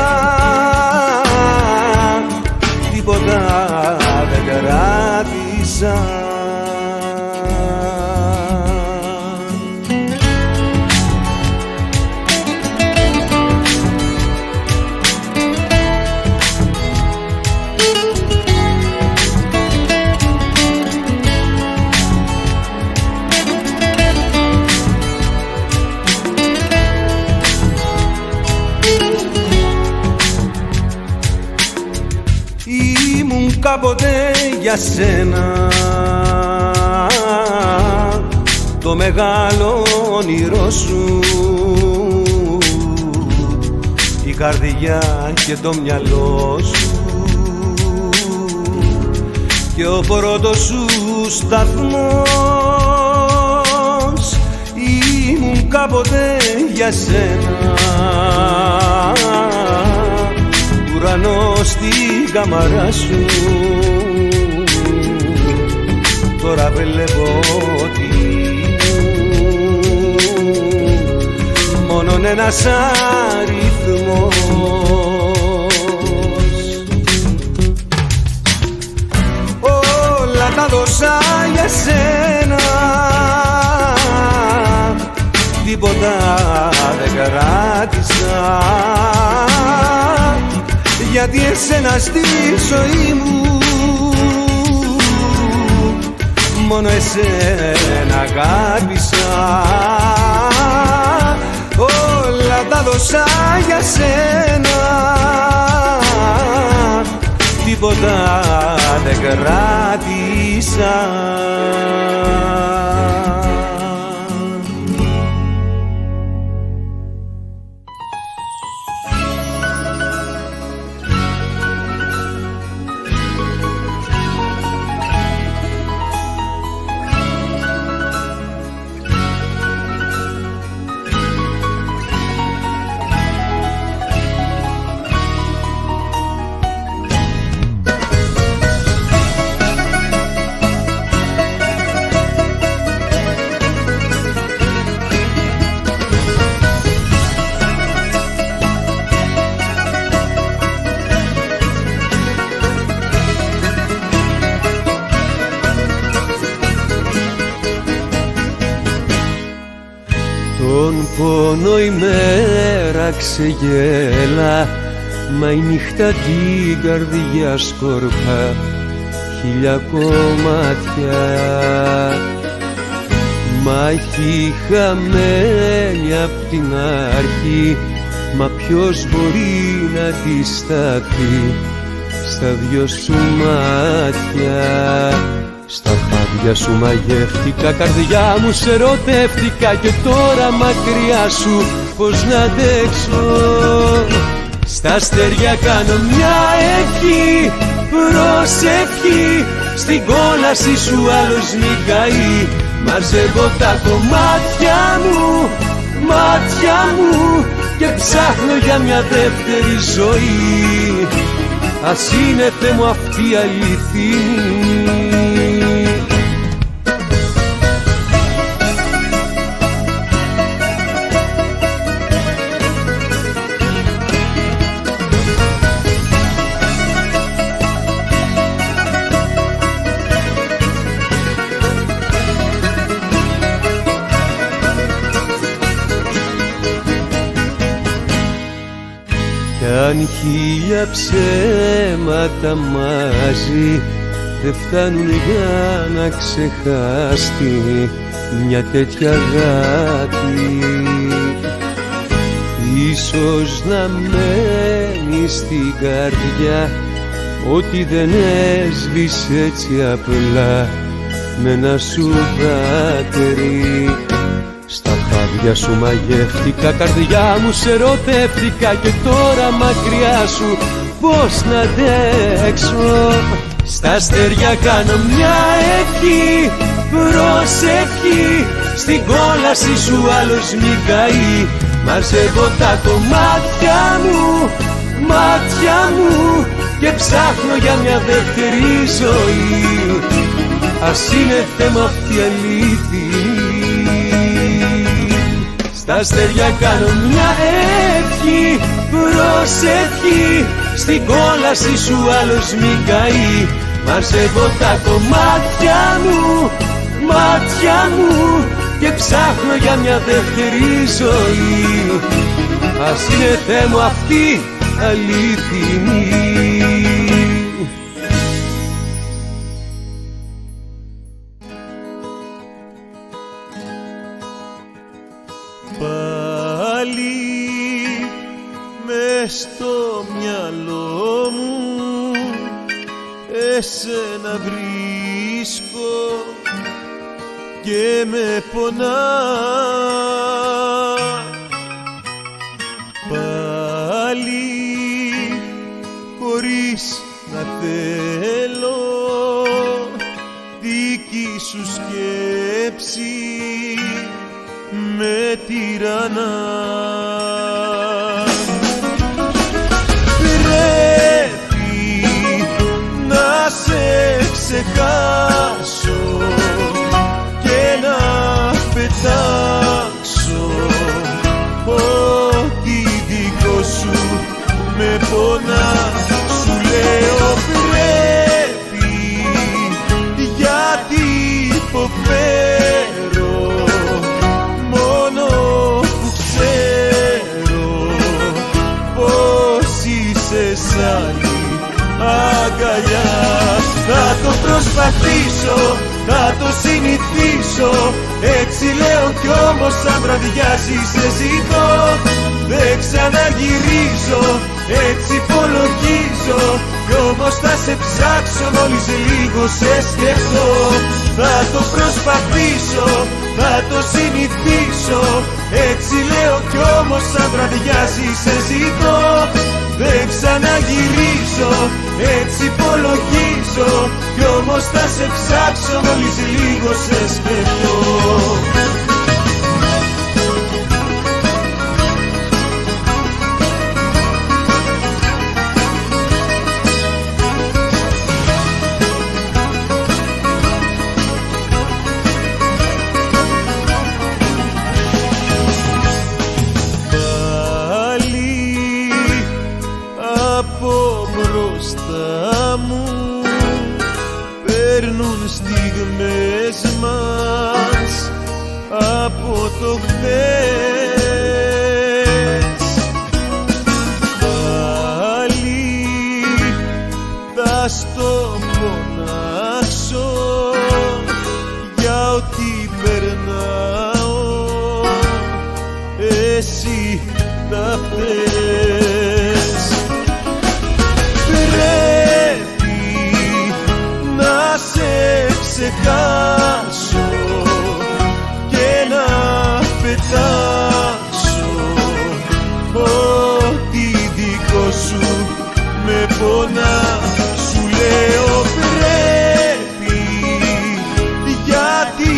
τίποτα δεν κράτησα. Κάποτε για σένα το μεγάλο όνειρό σου, η καρδιά και το μυαλό σου και ο πρώτος σου σταθμός. Ήμουν κάποτε για σένα ουρανός στην καμαρά σου, τώρα βλέπω ότι μόνον ένας αριθμός. Όλα τα δώσα για σένα, τίποτα δεν κράτησα, γιατί εσένα στη ζωή μου μόνο εσένα αγάπησα. Όλα τα δώσα για σένα, τίποτα δεν κράτησα. Τον πόνο η μέρα ξεγέλα, μα η νύχτα την καρδιά σκορπά χίλια κομμάτια, μάχη χαμένη απ' την αρχή, μα ποιος μπορεί να αντισταθεί στα δυο σου μάτια. Στα χάδια σου μαγεύτηκα, καρδιά μου σε ερωτεύτηκα, και τώρα μακριά σου πως να αντέξω. Στα αστέρια κάνω μια ευχή, προσευχή, στην κόλαση σου άλλος μη καεί. Μαζεύω τα κομμάτια μου, μάτια μου, και ψάχνω για μια δεύτερη ζωή. Ας είναι Θεέ μου αυτή η αληθινή. Αν χίλια ψέματα μαζί δεν φτάνουν για να ξεχάσει μια τέτοια αγάπη, ίσως να μένει στην καρδιά ότι δεν έσβησε έτσι απλά με ένα σου δάκρυ. Στα χάδια σου μαγεύτηκα, καρδιά μου σε ερωτεύτηκα, και τώρα μακριά σου πώς να αντέξω. Στα αστέρια κάνω μια ευχή, προσευχή, στην κόλαση σου άλλος μη καεί. Μαζεύω τα κομμάτια μου, μάτια μου, και ψάχνω για μια δεύτερη ζωή. Ας είναι θέμα αυτή η αλήθεια. Στα αστέρια κάνω μια ευχή, προσευχή, στην κόλαση σου άλλος μη καεί. Μαζεύω τα κομμάτια μου, μάτια μου, και ψάχνω για μια δεύτερη ζωή. Ας είναι Θεέ μου αυτή αληθινή. Πάλι μες στο μυαλό μου εσένα βρίσκω και με πονά. Πάλι χωρίς να θέλω δική σου σκέψη με τυραννά. Πρέπει να σε ξεχάσω και να πετάξω ό,τι δικό σου με πονά. Σου λέω πρέπει, γιατί υποφέρω, μόνο που ξέρω πως είσαι σ' άλλη αγκαλιά. Θα το προσπαθήσω, θα το συνηθίσω, έτσι λέω κι όμως αν βραδιάζει σε ζητώ. Δεν ξαναγυρίζω, έτσι υπολογίζω, κι όμως θα σε ψάξω μόλις λίγο σε σκεφτώ. Θα το προσπαθήσω, θα το συνηθίσω, έτσι λέω κι όμως αν βραδιάζει σε ζητώ. Δεν ξαναγυρίζω, έτσι υπολογίζω, κι όμως θα σε ψάξω μόλις λίγο σε σκεφτώ. Από μπροστά μου παίρνουν στιγμές μας από το χθες. Πάλι θα στο πονά εσύ τα φταίς. Πρέπει να σε ξεχάσω και να πετάξω ό,τι δικό σου με πονά. Σου λέω πρέπει γιατί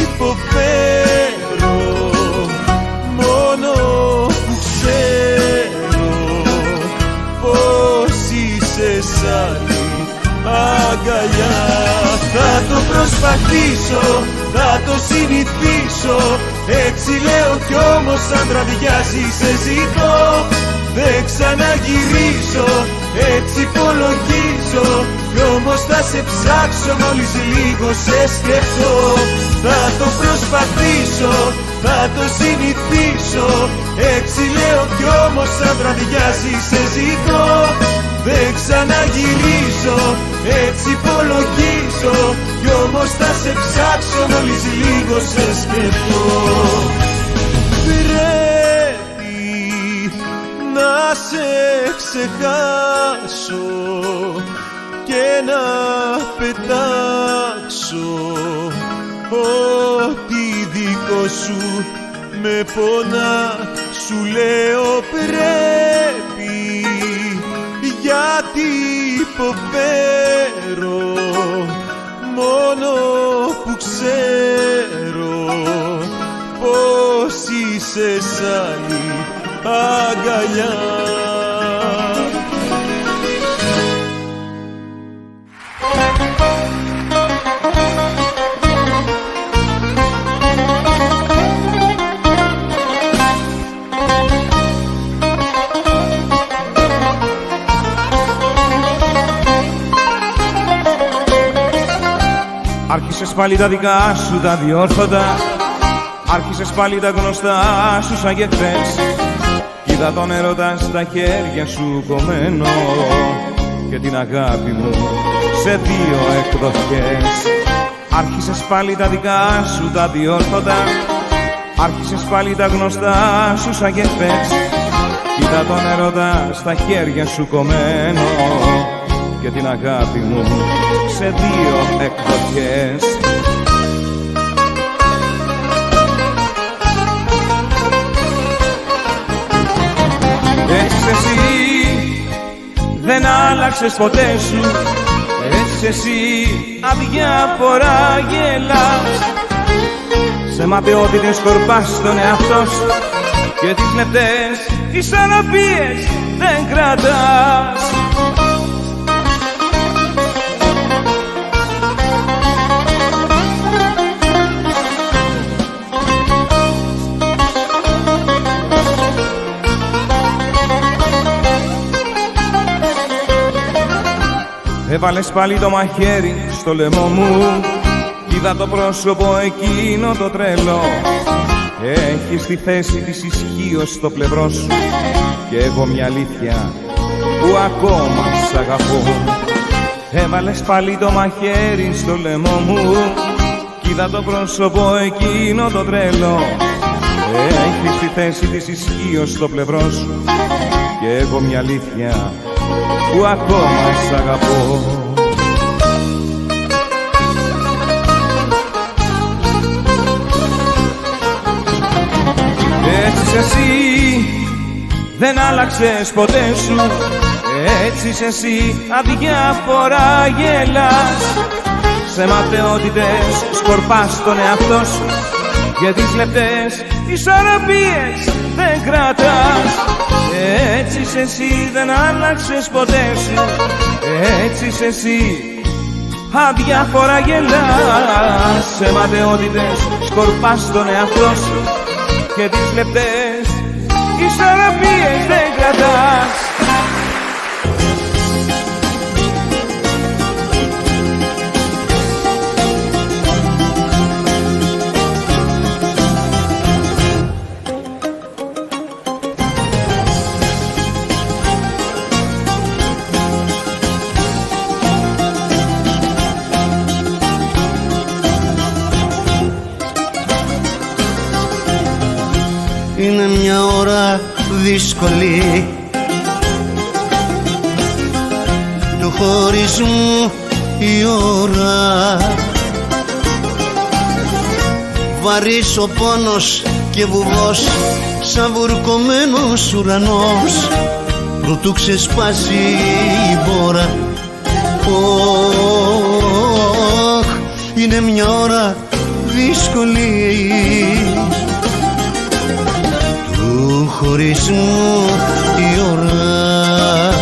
υποφέρω μόνο που ξέρω πως είσαι σ' άλλη αγκαλιά. Θα το προσπαθήσω, θα το συνηθίσω, έτσι λέω κι όμως αν τραδιάζει σε ζητώ. Δεν ξαναγυρίζω, έτσι υπολογίζω, κι όμως θα σε ψάξω μόλις λίγο σε σκεφτώ. Θα το προσπαθήσω, θα το συνηθίσω, έτσι λέω κι όμως αν τραδιάζει σε ζητώ. Δεν ξαναγυρίζω, έτσι υπολογίζω, κι όμως θα σε ψάξω μόλις λίγο σε σκεφτώ. Πρέπει να σε ξεχάσω και να πετάξω ό,τι δικό σου με πονά. Σου λέω πρέπει γιατί υποφέρω μόνο που ξέρω πως είσαι σ' άλλη αγκαλιά. Άρχισες πάλι τα δικά σου τα διόρθωτα, άρχισες πάλι τα γνωστά σου σαν και χθες. Κοίτα τον έρωτα στα χέρια σου κομμένο και την αγάπη μου σε δύο εκδοχές. Άρχισες πάλι τα δικά σου τα διόρθωτα, άρχισες πάλι τα γνωστά σου σαν και χθες. Κοίτα τον έρωτα στα χέρια σου κομμένο και την αγάπη μου σε δύο εκδοχές. Έτσι εσύ δεν άλλαξες ποτέ σου, έτσι εσύ αδιάφορα γελάς. Σε ματαιότητες σκορπάς τον εαυτό σου και τις λεπτές ισορροπίες δεν κρατάς. Έβαλες πάλι το μαχαίρι στο λαιμό μου, είδα το πρόσωπο εκείνο το τρελό. Έχεις τη θέση της ισχύως στο πλευρό σου και εγώ μια αλήθεια που ακόμα σ' αγαπώ. Έβαλες πάλι το μαχαίρι στο λαιμό μου, είδα το πρόσωπο εκείνο το τρελό. Έχεις τη θέση της ισχύως στο πλευρό σου και εγώ μια αλήθεια που ακόμα σ' αγαπώ. Έτσι εσύ δεν άλλαξες ποτέ σου, έτσι εσύ αδιάφορα γελάς. Σε ματαιότητες σκορπάς τον εαυτό σου και τις λεπτές ισορροπίες δεν κρατάς. Έτσι εσύ δεν άλλαξες ποτέ σου, έτσι εσύ αδιάφορα γελάς. Σε ματαιότητες σκορπάς τον εαυτό σου και τις λεπτές ισορροπίες δεν κρατάς. είναι μια ώρα δύσκολη του χωρισμού η ώρα. Βαρύς ο πόνος και βουβός σαν βουρκωμένος ουρανός προτού ξεσπάσει η μπόρα. Είναι μια ώρα δύσκολη του χωρισμού η ώρα.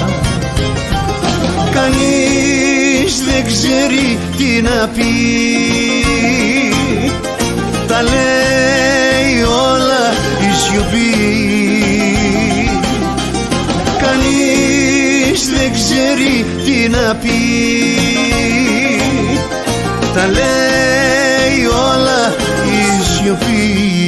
Κανείς δεν ξέρει τι να πει, τα λέει όλα η σιωπή. Κανείς δεν ξέρει τι να πει, τα λέει όλα η σιωπή.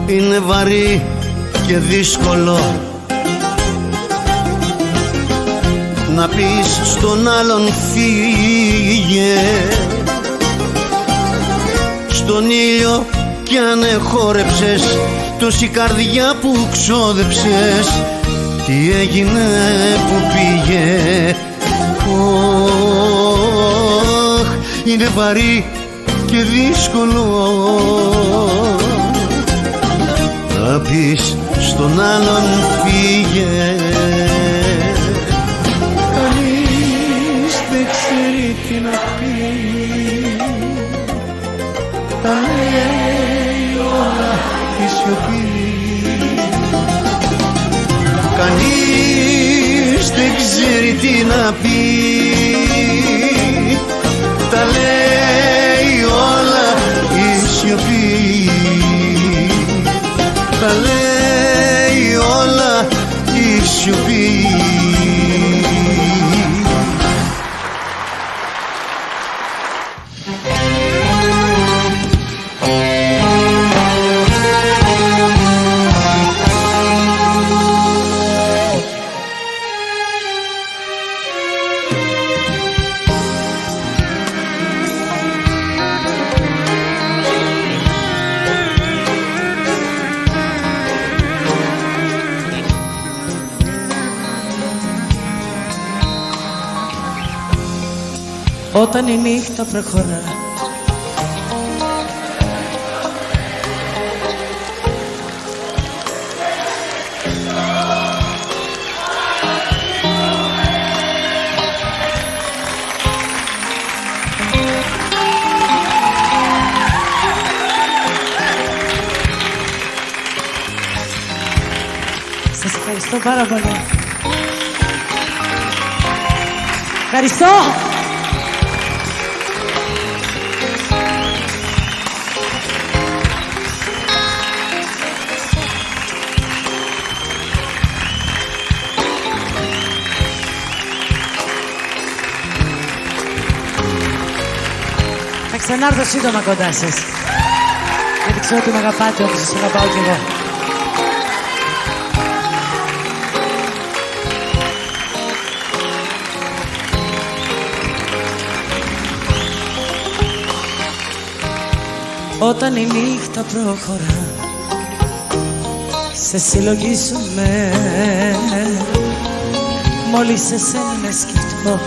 Είναι βαρύ και δύσκολο να πεις στον άλλον φύγε, στον ήλιο κι αν εχόρεψες τόση καρδιά που ξόδεψες, τι έγινε που πήγε. Είναι βαρύ και δύσκολο να πεις στον άλλον φύγε. Κανείς δεν ξέρει τι να πει, τα λέει όλα η σιωπή. Κανείς δεν ξέρει τι να πει, τα λέει όλα η σιωπή. Τα λέει όλα η σιωπή. Όταν η νύχτα προχωρά, σας ευχαριστώ πάρα πολύ. Ευχαριστώ. Θα ξανάρθω σύντομα κοντά σας, γιατί ξέρω ότι με αγαπάτε όπως σας αγαπάω κι εγώ. Όταν η νύχτα προχωρά, σε συλλογίζομαι, μόλις εσένα σκεφτώ,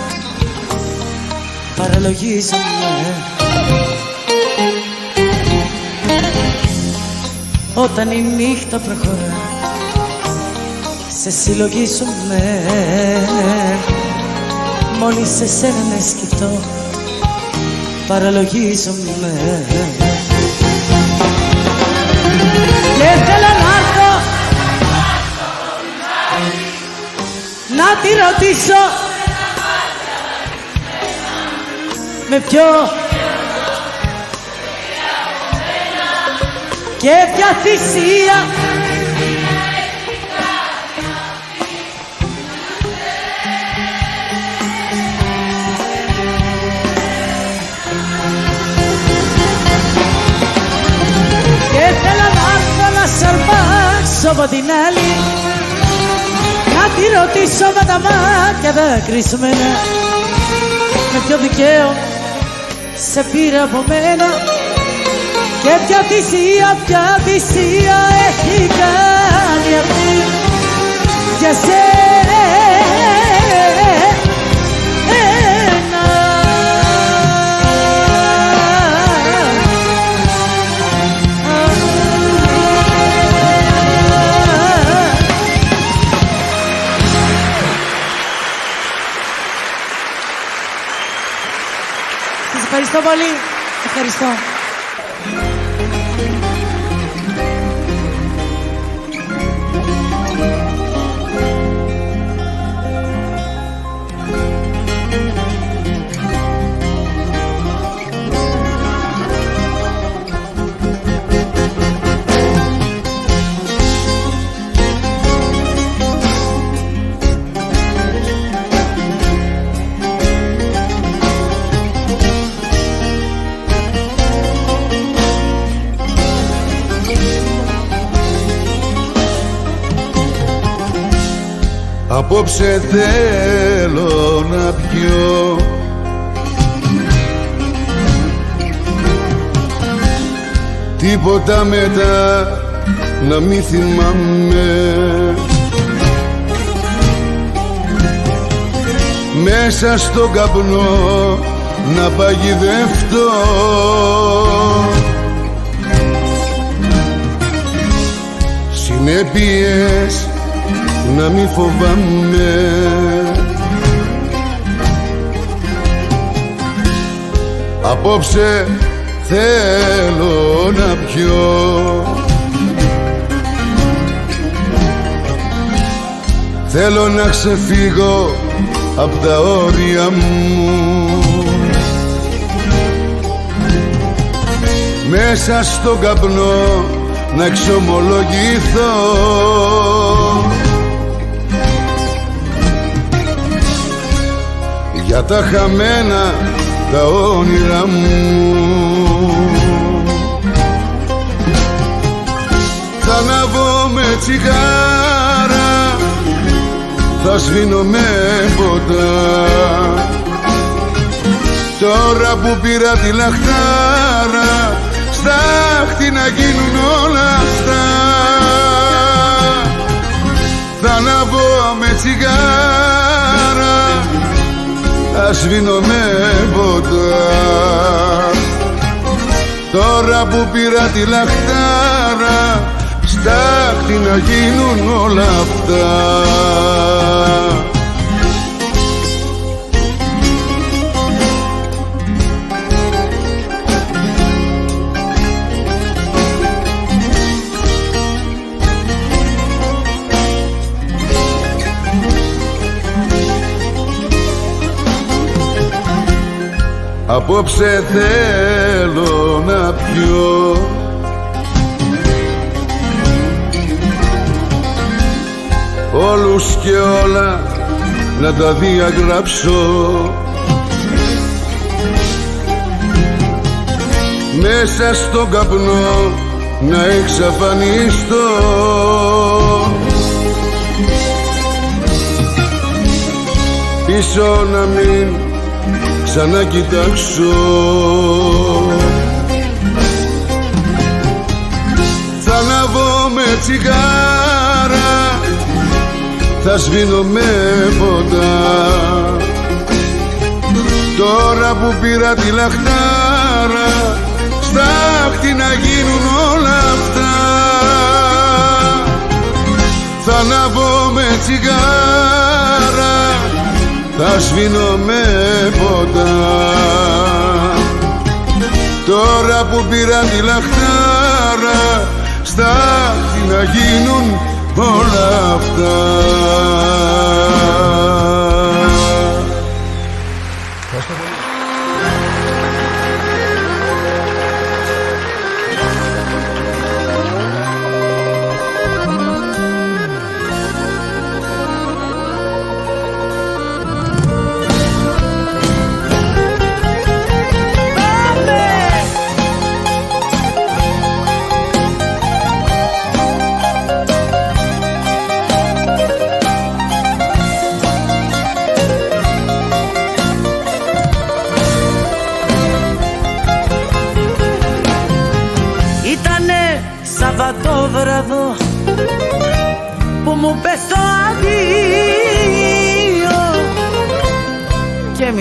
παραλογίζομαι. Όταν η νύχτα προχωρά, σε συλλογίζομαι, μόλις εσένα σκεφτώ, παραλογίζομαι. Και θέλω να έρθω να τη ρωτήσω με ποιο και ποια θυσία ρωτήσω από την άλλη, να τη ρωτήσω με τα μάτια δακρυσμένα, με ποιο δικαίω σε πήρε από μένα και ποια θυσία έχει κάνει αυτή για σένα. Σας ευχαριστώ πολύ. Ευχαριστώ. Απόψε θέλω να πιω τίποτα μετά να μη θυμάμαι, μέσα στον καπνό να παγιδευτώ, συνέπειες να μη φοβάμαι, απόψε θέλω να πιω, θέλω να ξεφύγω απ' τα όρια μου, μέσα στον καπνό να εξομολογηθώ, για τα χαμένα τα όνειρά μου. Θα αναβώ με τσιγάρα, θα σβήνω με ποτά, τώρα που πήρα τη λαχτάρα, στάχτη να γίνουν όλα αυτά. Θα αναβώ με τσιγάρα, θα σβήνω με ποτά, τώρα που πήρα τη λαχτάρα, στάχτη να γίνουν όλα αυτά. Απόψε θέλω να πιω όλους και όλα να τα διαγράψω, μέσα στον καπνό να εξαφανιστώ, πίσω να μην ξανακοιτάξω. Θα αναβώ με τσιγάρα, θα σβήνω με ποτά, τώρα που πήρα τη λαχτάρα, στάχτη να γίνουν όλα αυτά. Θα αναβώ με τσιγάρα, θα σβήνω με ποτά, τώρα που πήρα τη λαχτάρα, στάχτη να γίνουν όλα αυτά.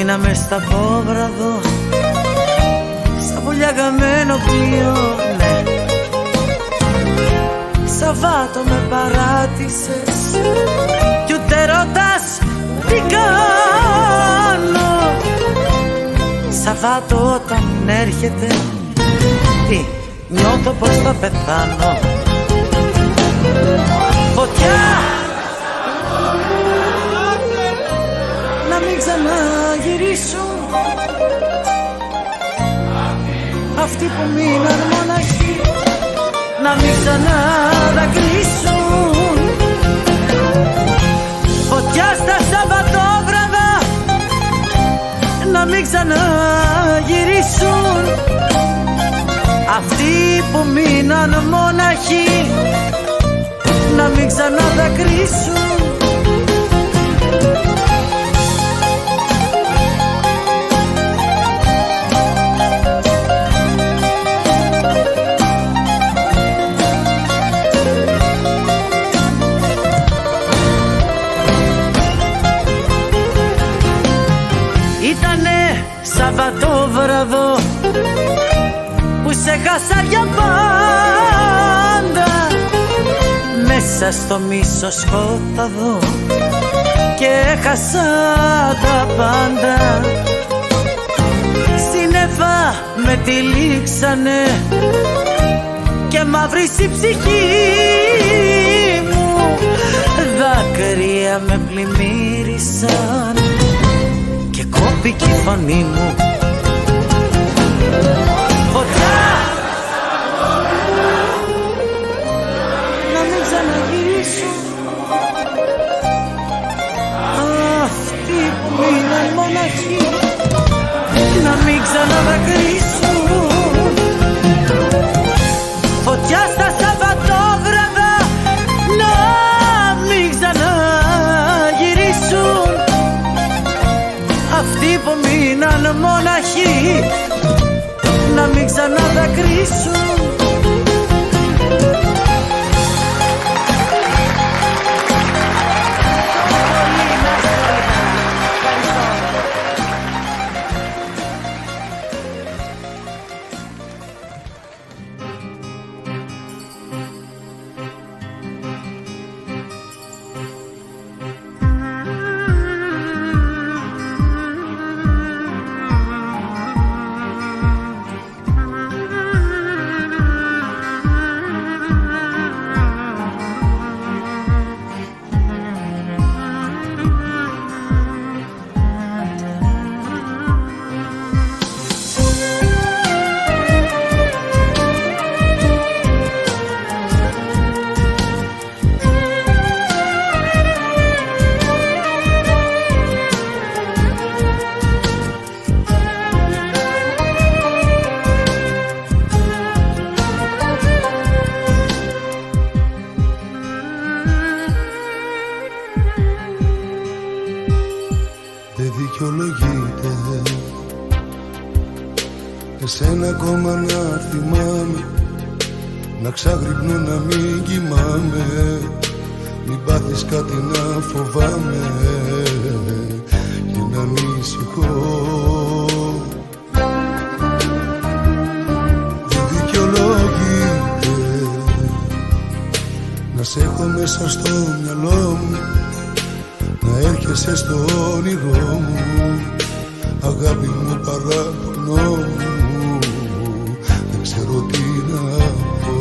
έμεινα μες στα πόβραδο, σαν βουλιαγμένο πλοίο, ναι. Σαββάτο με παράτησες κι ούτε ρωτάς τι κάνω. Σαββάτο όταν έρχεται, τι, νιώθω πως θα πεθάνω. Φωτιά! Να μην ξαναγυρίσουν αυτοί που μείναν μοναχοί, να μην ξαναδακρύσουν. Φωτιά στα Σαββατόβραδα, να μην ξαναγυρίσουν αυτοί που μείναν μοναχοί, να μην ξαναδακρύσουν. Ήτανε Σαββατόβραδο που σε χάσα για πάντα, μέσα στο μίσο σκόταδο, και έχασα τα πάντα. Σύννεφα με τυλίξανε και μαύρισε η ψυχή μου, δάκρυα με πλημμύρισαν και κόπηκε η φωνή μου. Φωτιά! Να μην ξαναγυρίσουν αυτοί που μείναν μοναχοί, να μην ξαναδακρύσουν. Φωτιά στα Σαββατόβραδα, να μην ξαναγυρίσουν αυτοί που μείναν μοναχοί, να μην ξαναδακρύσουν. Εσένα ακόμα να θυμάμαι, να ξαγρυπνώ να μην κοιμάμαι, μην πάθεις κάτι να φοβάμαι και να ανησυχώ. Δεν δικαιολογείται να σε έχω μέσα στο μυαλό μου, να έρχεσαι στο όνειρό μου, αγάπη μου, παράπονο μου, δεν ξέρω τι να πω.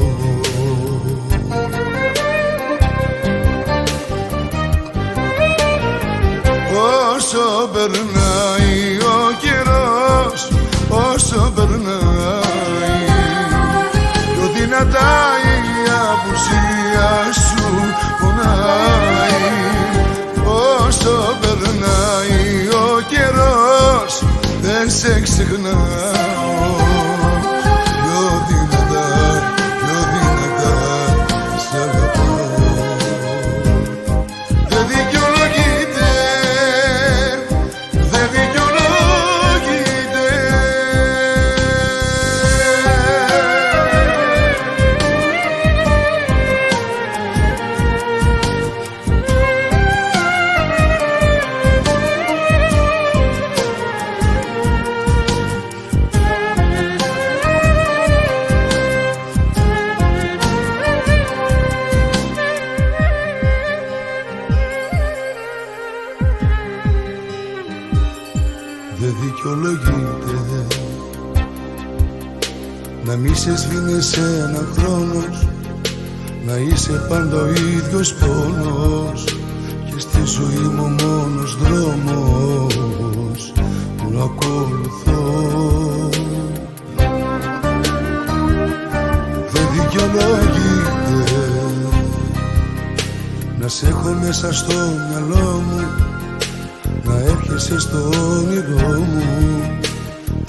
Όσο περνάει ο καιρός, όσο περνάει, πιο δυνατά η απουσία σου πονάει. Όσο περνάει ο καιρός, δεν σε ξεχνάω. Πιο δυνατά σ' αγαπώ. Δεν δικαιολογείται, δεν δικαιολογείται. δεν δικαιολογείται να μη σε σβήνεσαι ένα χρόνος, να είσαι πάντα ο ίδιος πόνος και στη ζωή μου ο μόνος δρόμος που να ακολουθώ. Δεν δικαιολογείται να σε έχω μέσα στο μυαλό μου, να έρχεσαι στο όνειρό μου,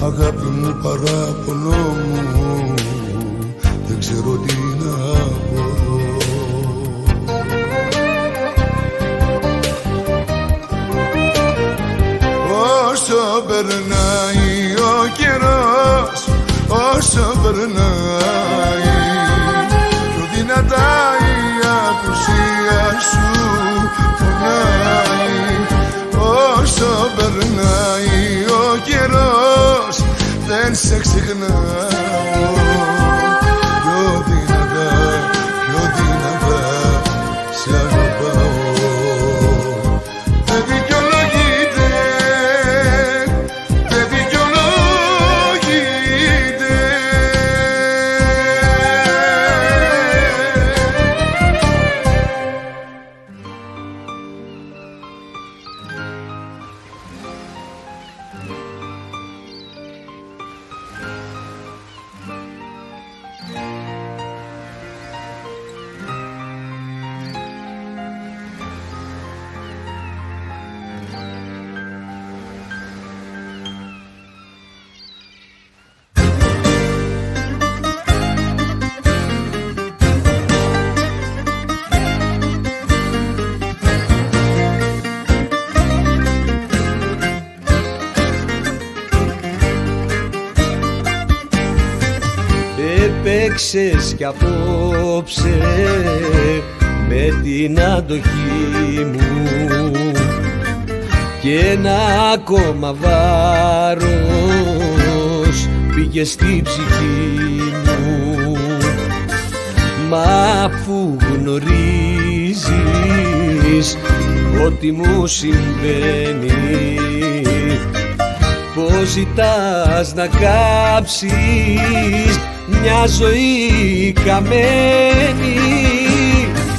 αγάπη μου, παράπονο μου, δεν ξέρω τι να πω. Όσο περνάει ο καιρός, όσο περνάει, πιο δυνατά η απουσία σου πονάει. Όσο περνάει ο καιρός, δεν σε ξεχνάω. Πιο δυνατά σε αγαπάω. Δεν δικαιολογείται, δεν δικαιολογείται. Έπαιξες κι απόψε με την αντοχή μου και ένα ακόμα βάρος πήγε στη ψυχή μου. Μα αφού γνωρίζεις ότι μου συμβαίνει, πως ζητάς να κάψεις μια ζωή καμένη.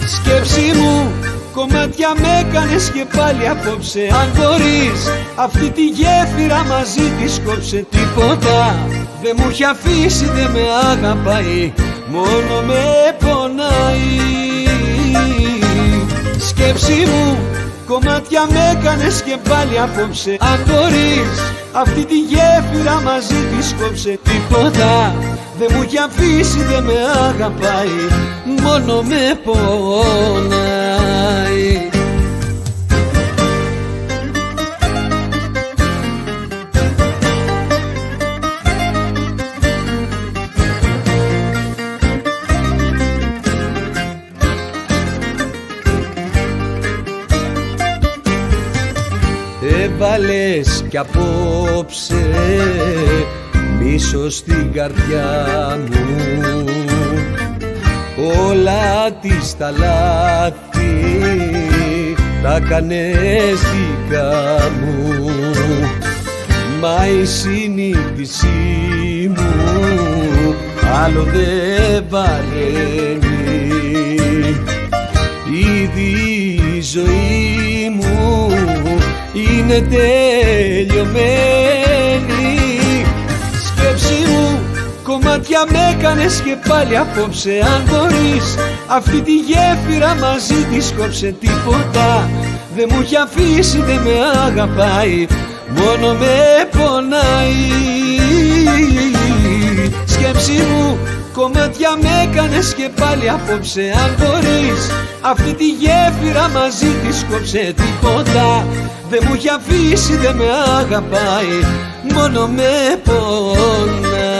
Σκέψη μου, κομμάτια με έκανες και πάλι απόψε. Αν μπορείς, αυτή τη γέφυρα μαζί της κόψε. Τίποτα δεν μου έχει αφήσει, δεν με αγαπάει, μόνο με πονάει. Σκέψη μου, κομμάτια με έκανες και πάλι απόψε. Αν μπορείς, αυτή τη γέφυρα μαζί της κόψε. Τίποτα δεν μου έχει αφήσει, δεν με αγαπάει, μόνο με πονάει. Έβαλες κι απόψε μίσος στην καρδιά μου, όλα τις τα λάθη τα κάνες δικά μου. Μα η συνείδησή μου άλλο δεν βαραίνει, ήδη η ζωή μου είναι τελειωμένη. Σκέψη μου, κομμάτια με έκανες και πάλι απόψε. Αν μπορείς, αυτή τη γέφυρα μαζί της κόψε. Τίποτα δεν μου έχει αφήσει, δεν με αγαπάει, μόνο με πονάει. Σκέψη μου, κομμάτια με έκανες και πάλι απόψε. Αν μπορείς, αυτή τη γέφυρα μαζί της κόψε. Τίποτα δεν μου έχει αφήσει, δεν με αγαπάει, μόνο με πονάει.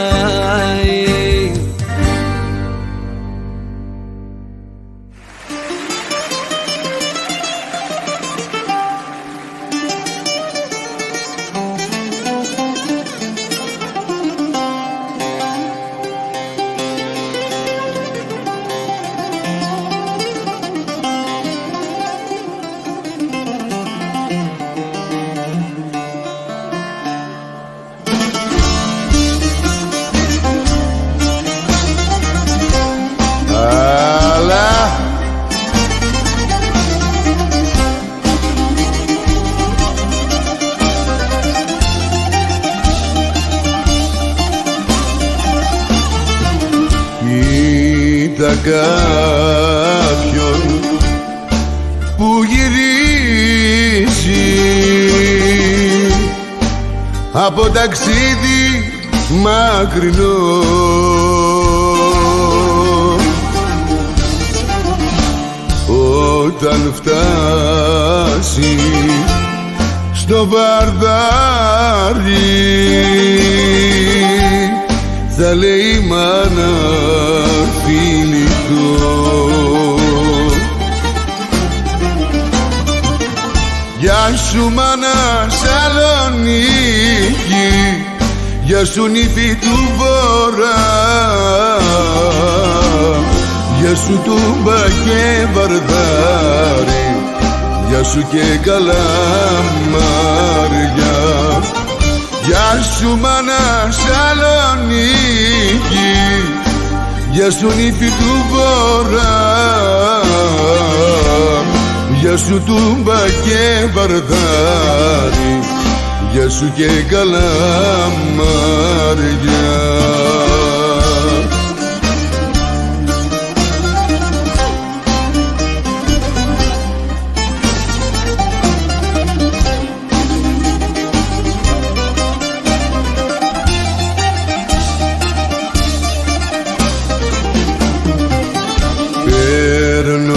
κάποιον που γυρίζει από ταξίδι μακρινό. Όταν φτάσει στο βαρδάρι θα λέει μάνα φιλικό. Γεια σου μάνα Σαλονίκη, γεια σου νύφη του Βορρά, γεια σου Τούμπα και Βαρδάρι, γεια σου και Καλαμάρια. Γεια σου μάνα Σαλονίκη, γεια σου νύφη του Βορρά, γεια σου Τούμπα και Βαρδάρι, γεια σου και Καλαμάρια.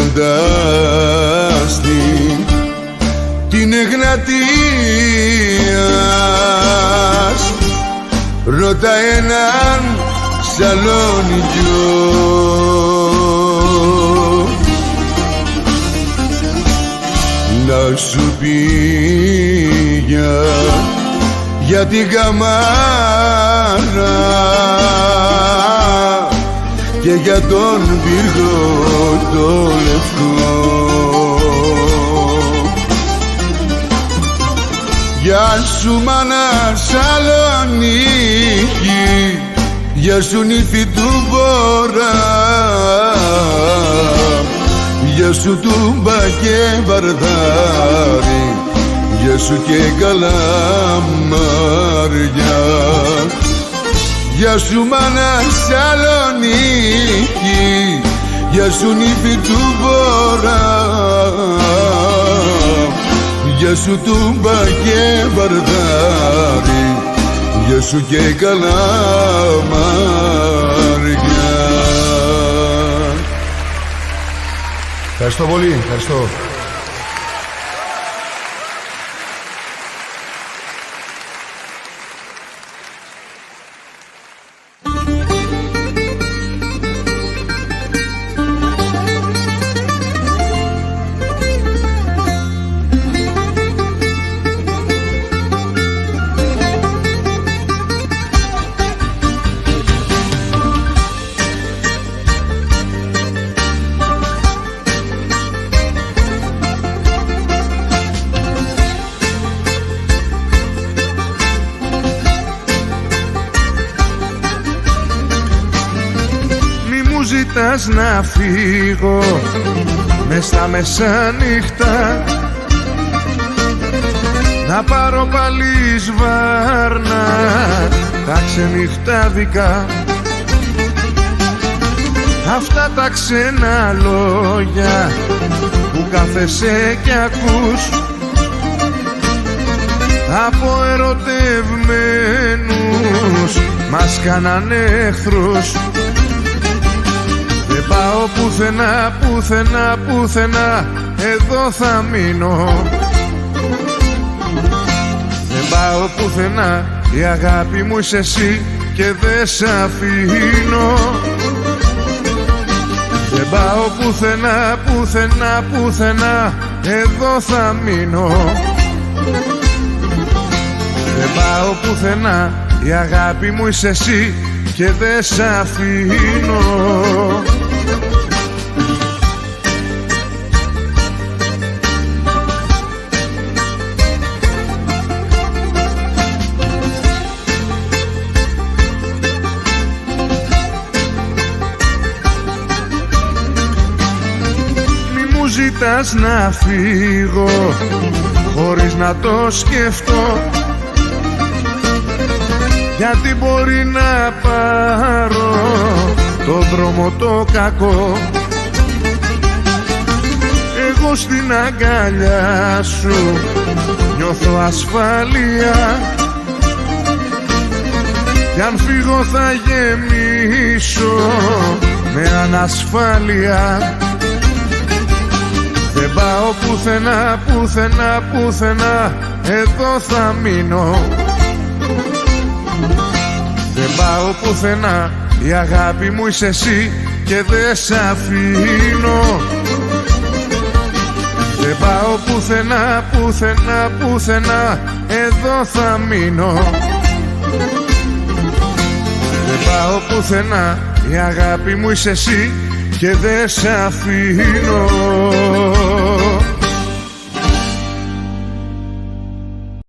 Παίρνοντας την Εγνατίας, ρώτα έναν Σαλονικιό να σου πει για την Καμάρα και για τον πύργο το λευκό. Γεια σου μάνα Σαλονίκη, γεια σου νύφη του Βορρά, γεια σου Τούμπα και Βαρδάρι, γεια σου και Καλαμάρια. Γεια σου μάνα Σαλονίκη, γεια σου νύφη του Βορρά, γεια σου Τούμπα και Βαρδάρι, γεια σου και Καλαμάρια. Ευχαριστώ πολύ, ευχαριστώ. Να φύγω μες στα μεσάνυχτα, να πάρω πάλι σβάρνα τα ξενυχτάδικα, αυτά τα ξένα λόγια που κάθεσαι κι ακούς από ερωτευμένους μας κάνανε εχθρούς. Δεν πάω πουθενά, πουθενά, πουθενά, εδώ θα μείνω. Δεν πάω πουθενά, η αγάπη μου είσαι εσύ και δεν σ' αφήνω. Δεν πάω πουθενά, πουθενά, πουθενά, εδώ θα μείνω. Δεν πάω πουθενά, η αγάπη μου είσαι εσύ και δεν σ' αφήνω. Ζητάς να φύγω χωρίς να το σκεφτώ, γιατί μπορεί να πάρω το δρόμο το κακό. Εγώ στην αγκαλιά σου νιώθω ασφάλεια, κι αν φύγω θα γεμίσω με ανασφάλεια. Δεν πάω πουθενά, πουθενά, πουθενά, εδώ θα μείνω. Δεν πάω πουθενά, η αγάπη μου είσαι εσύ και δεν σ' αφήνω. Δεν πάω πουθενά, πουθενά, πουθενά, εδώ θα μείνω. Δεν πάω πουθενά, η αγάπη μου είσαι εσύ και δεν σ' αφήνω.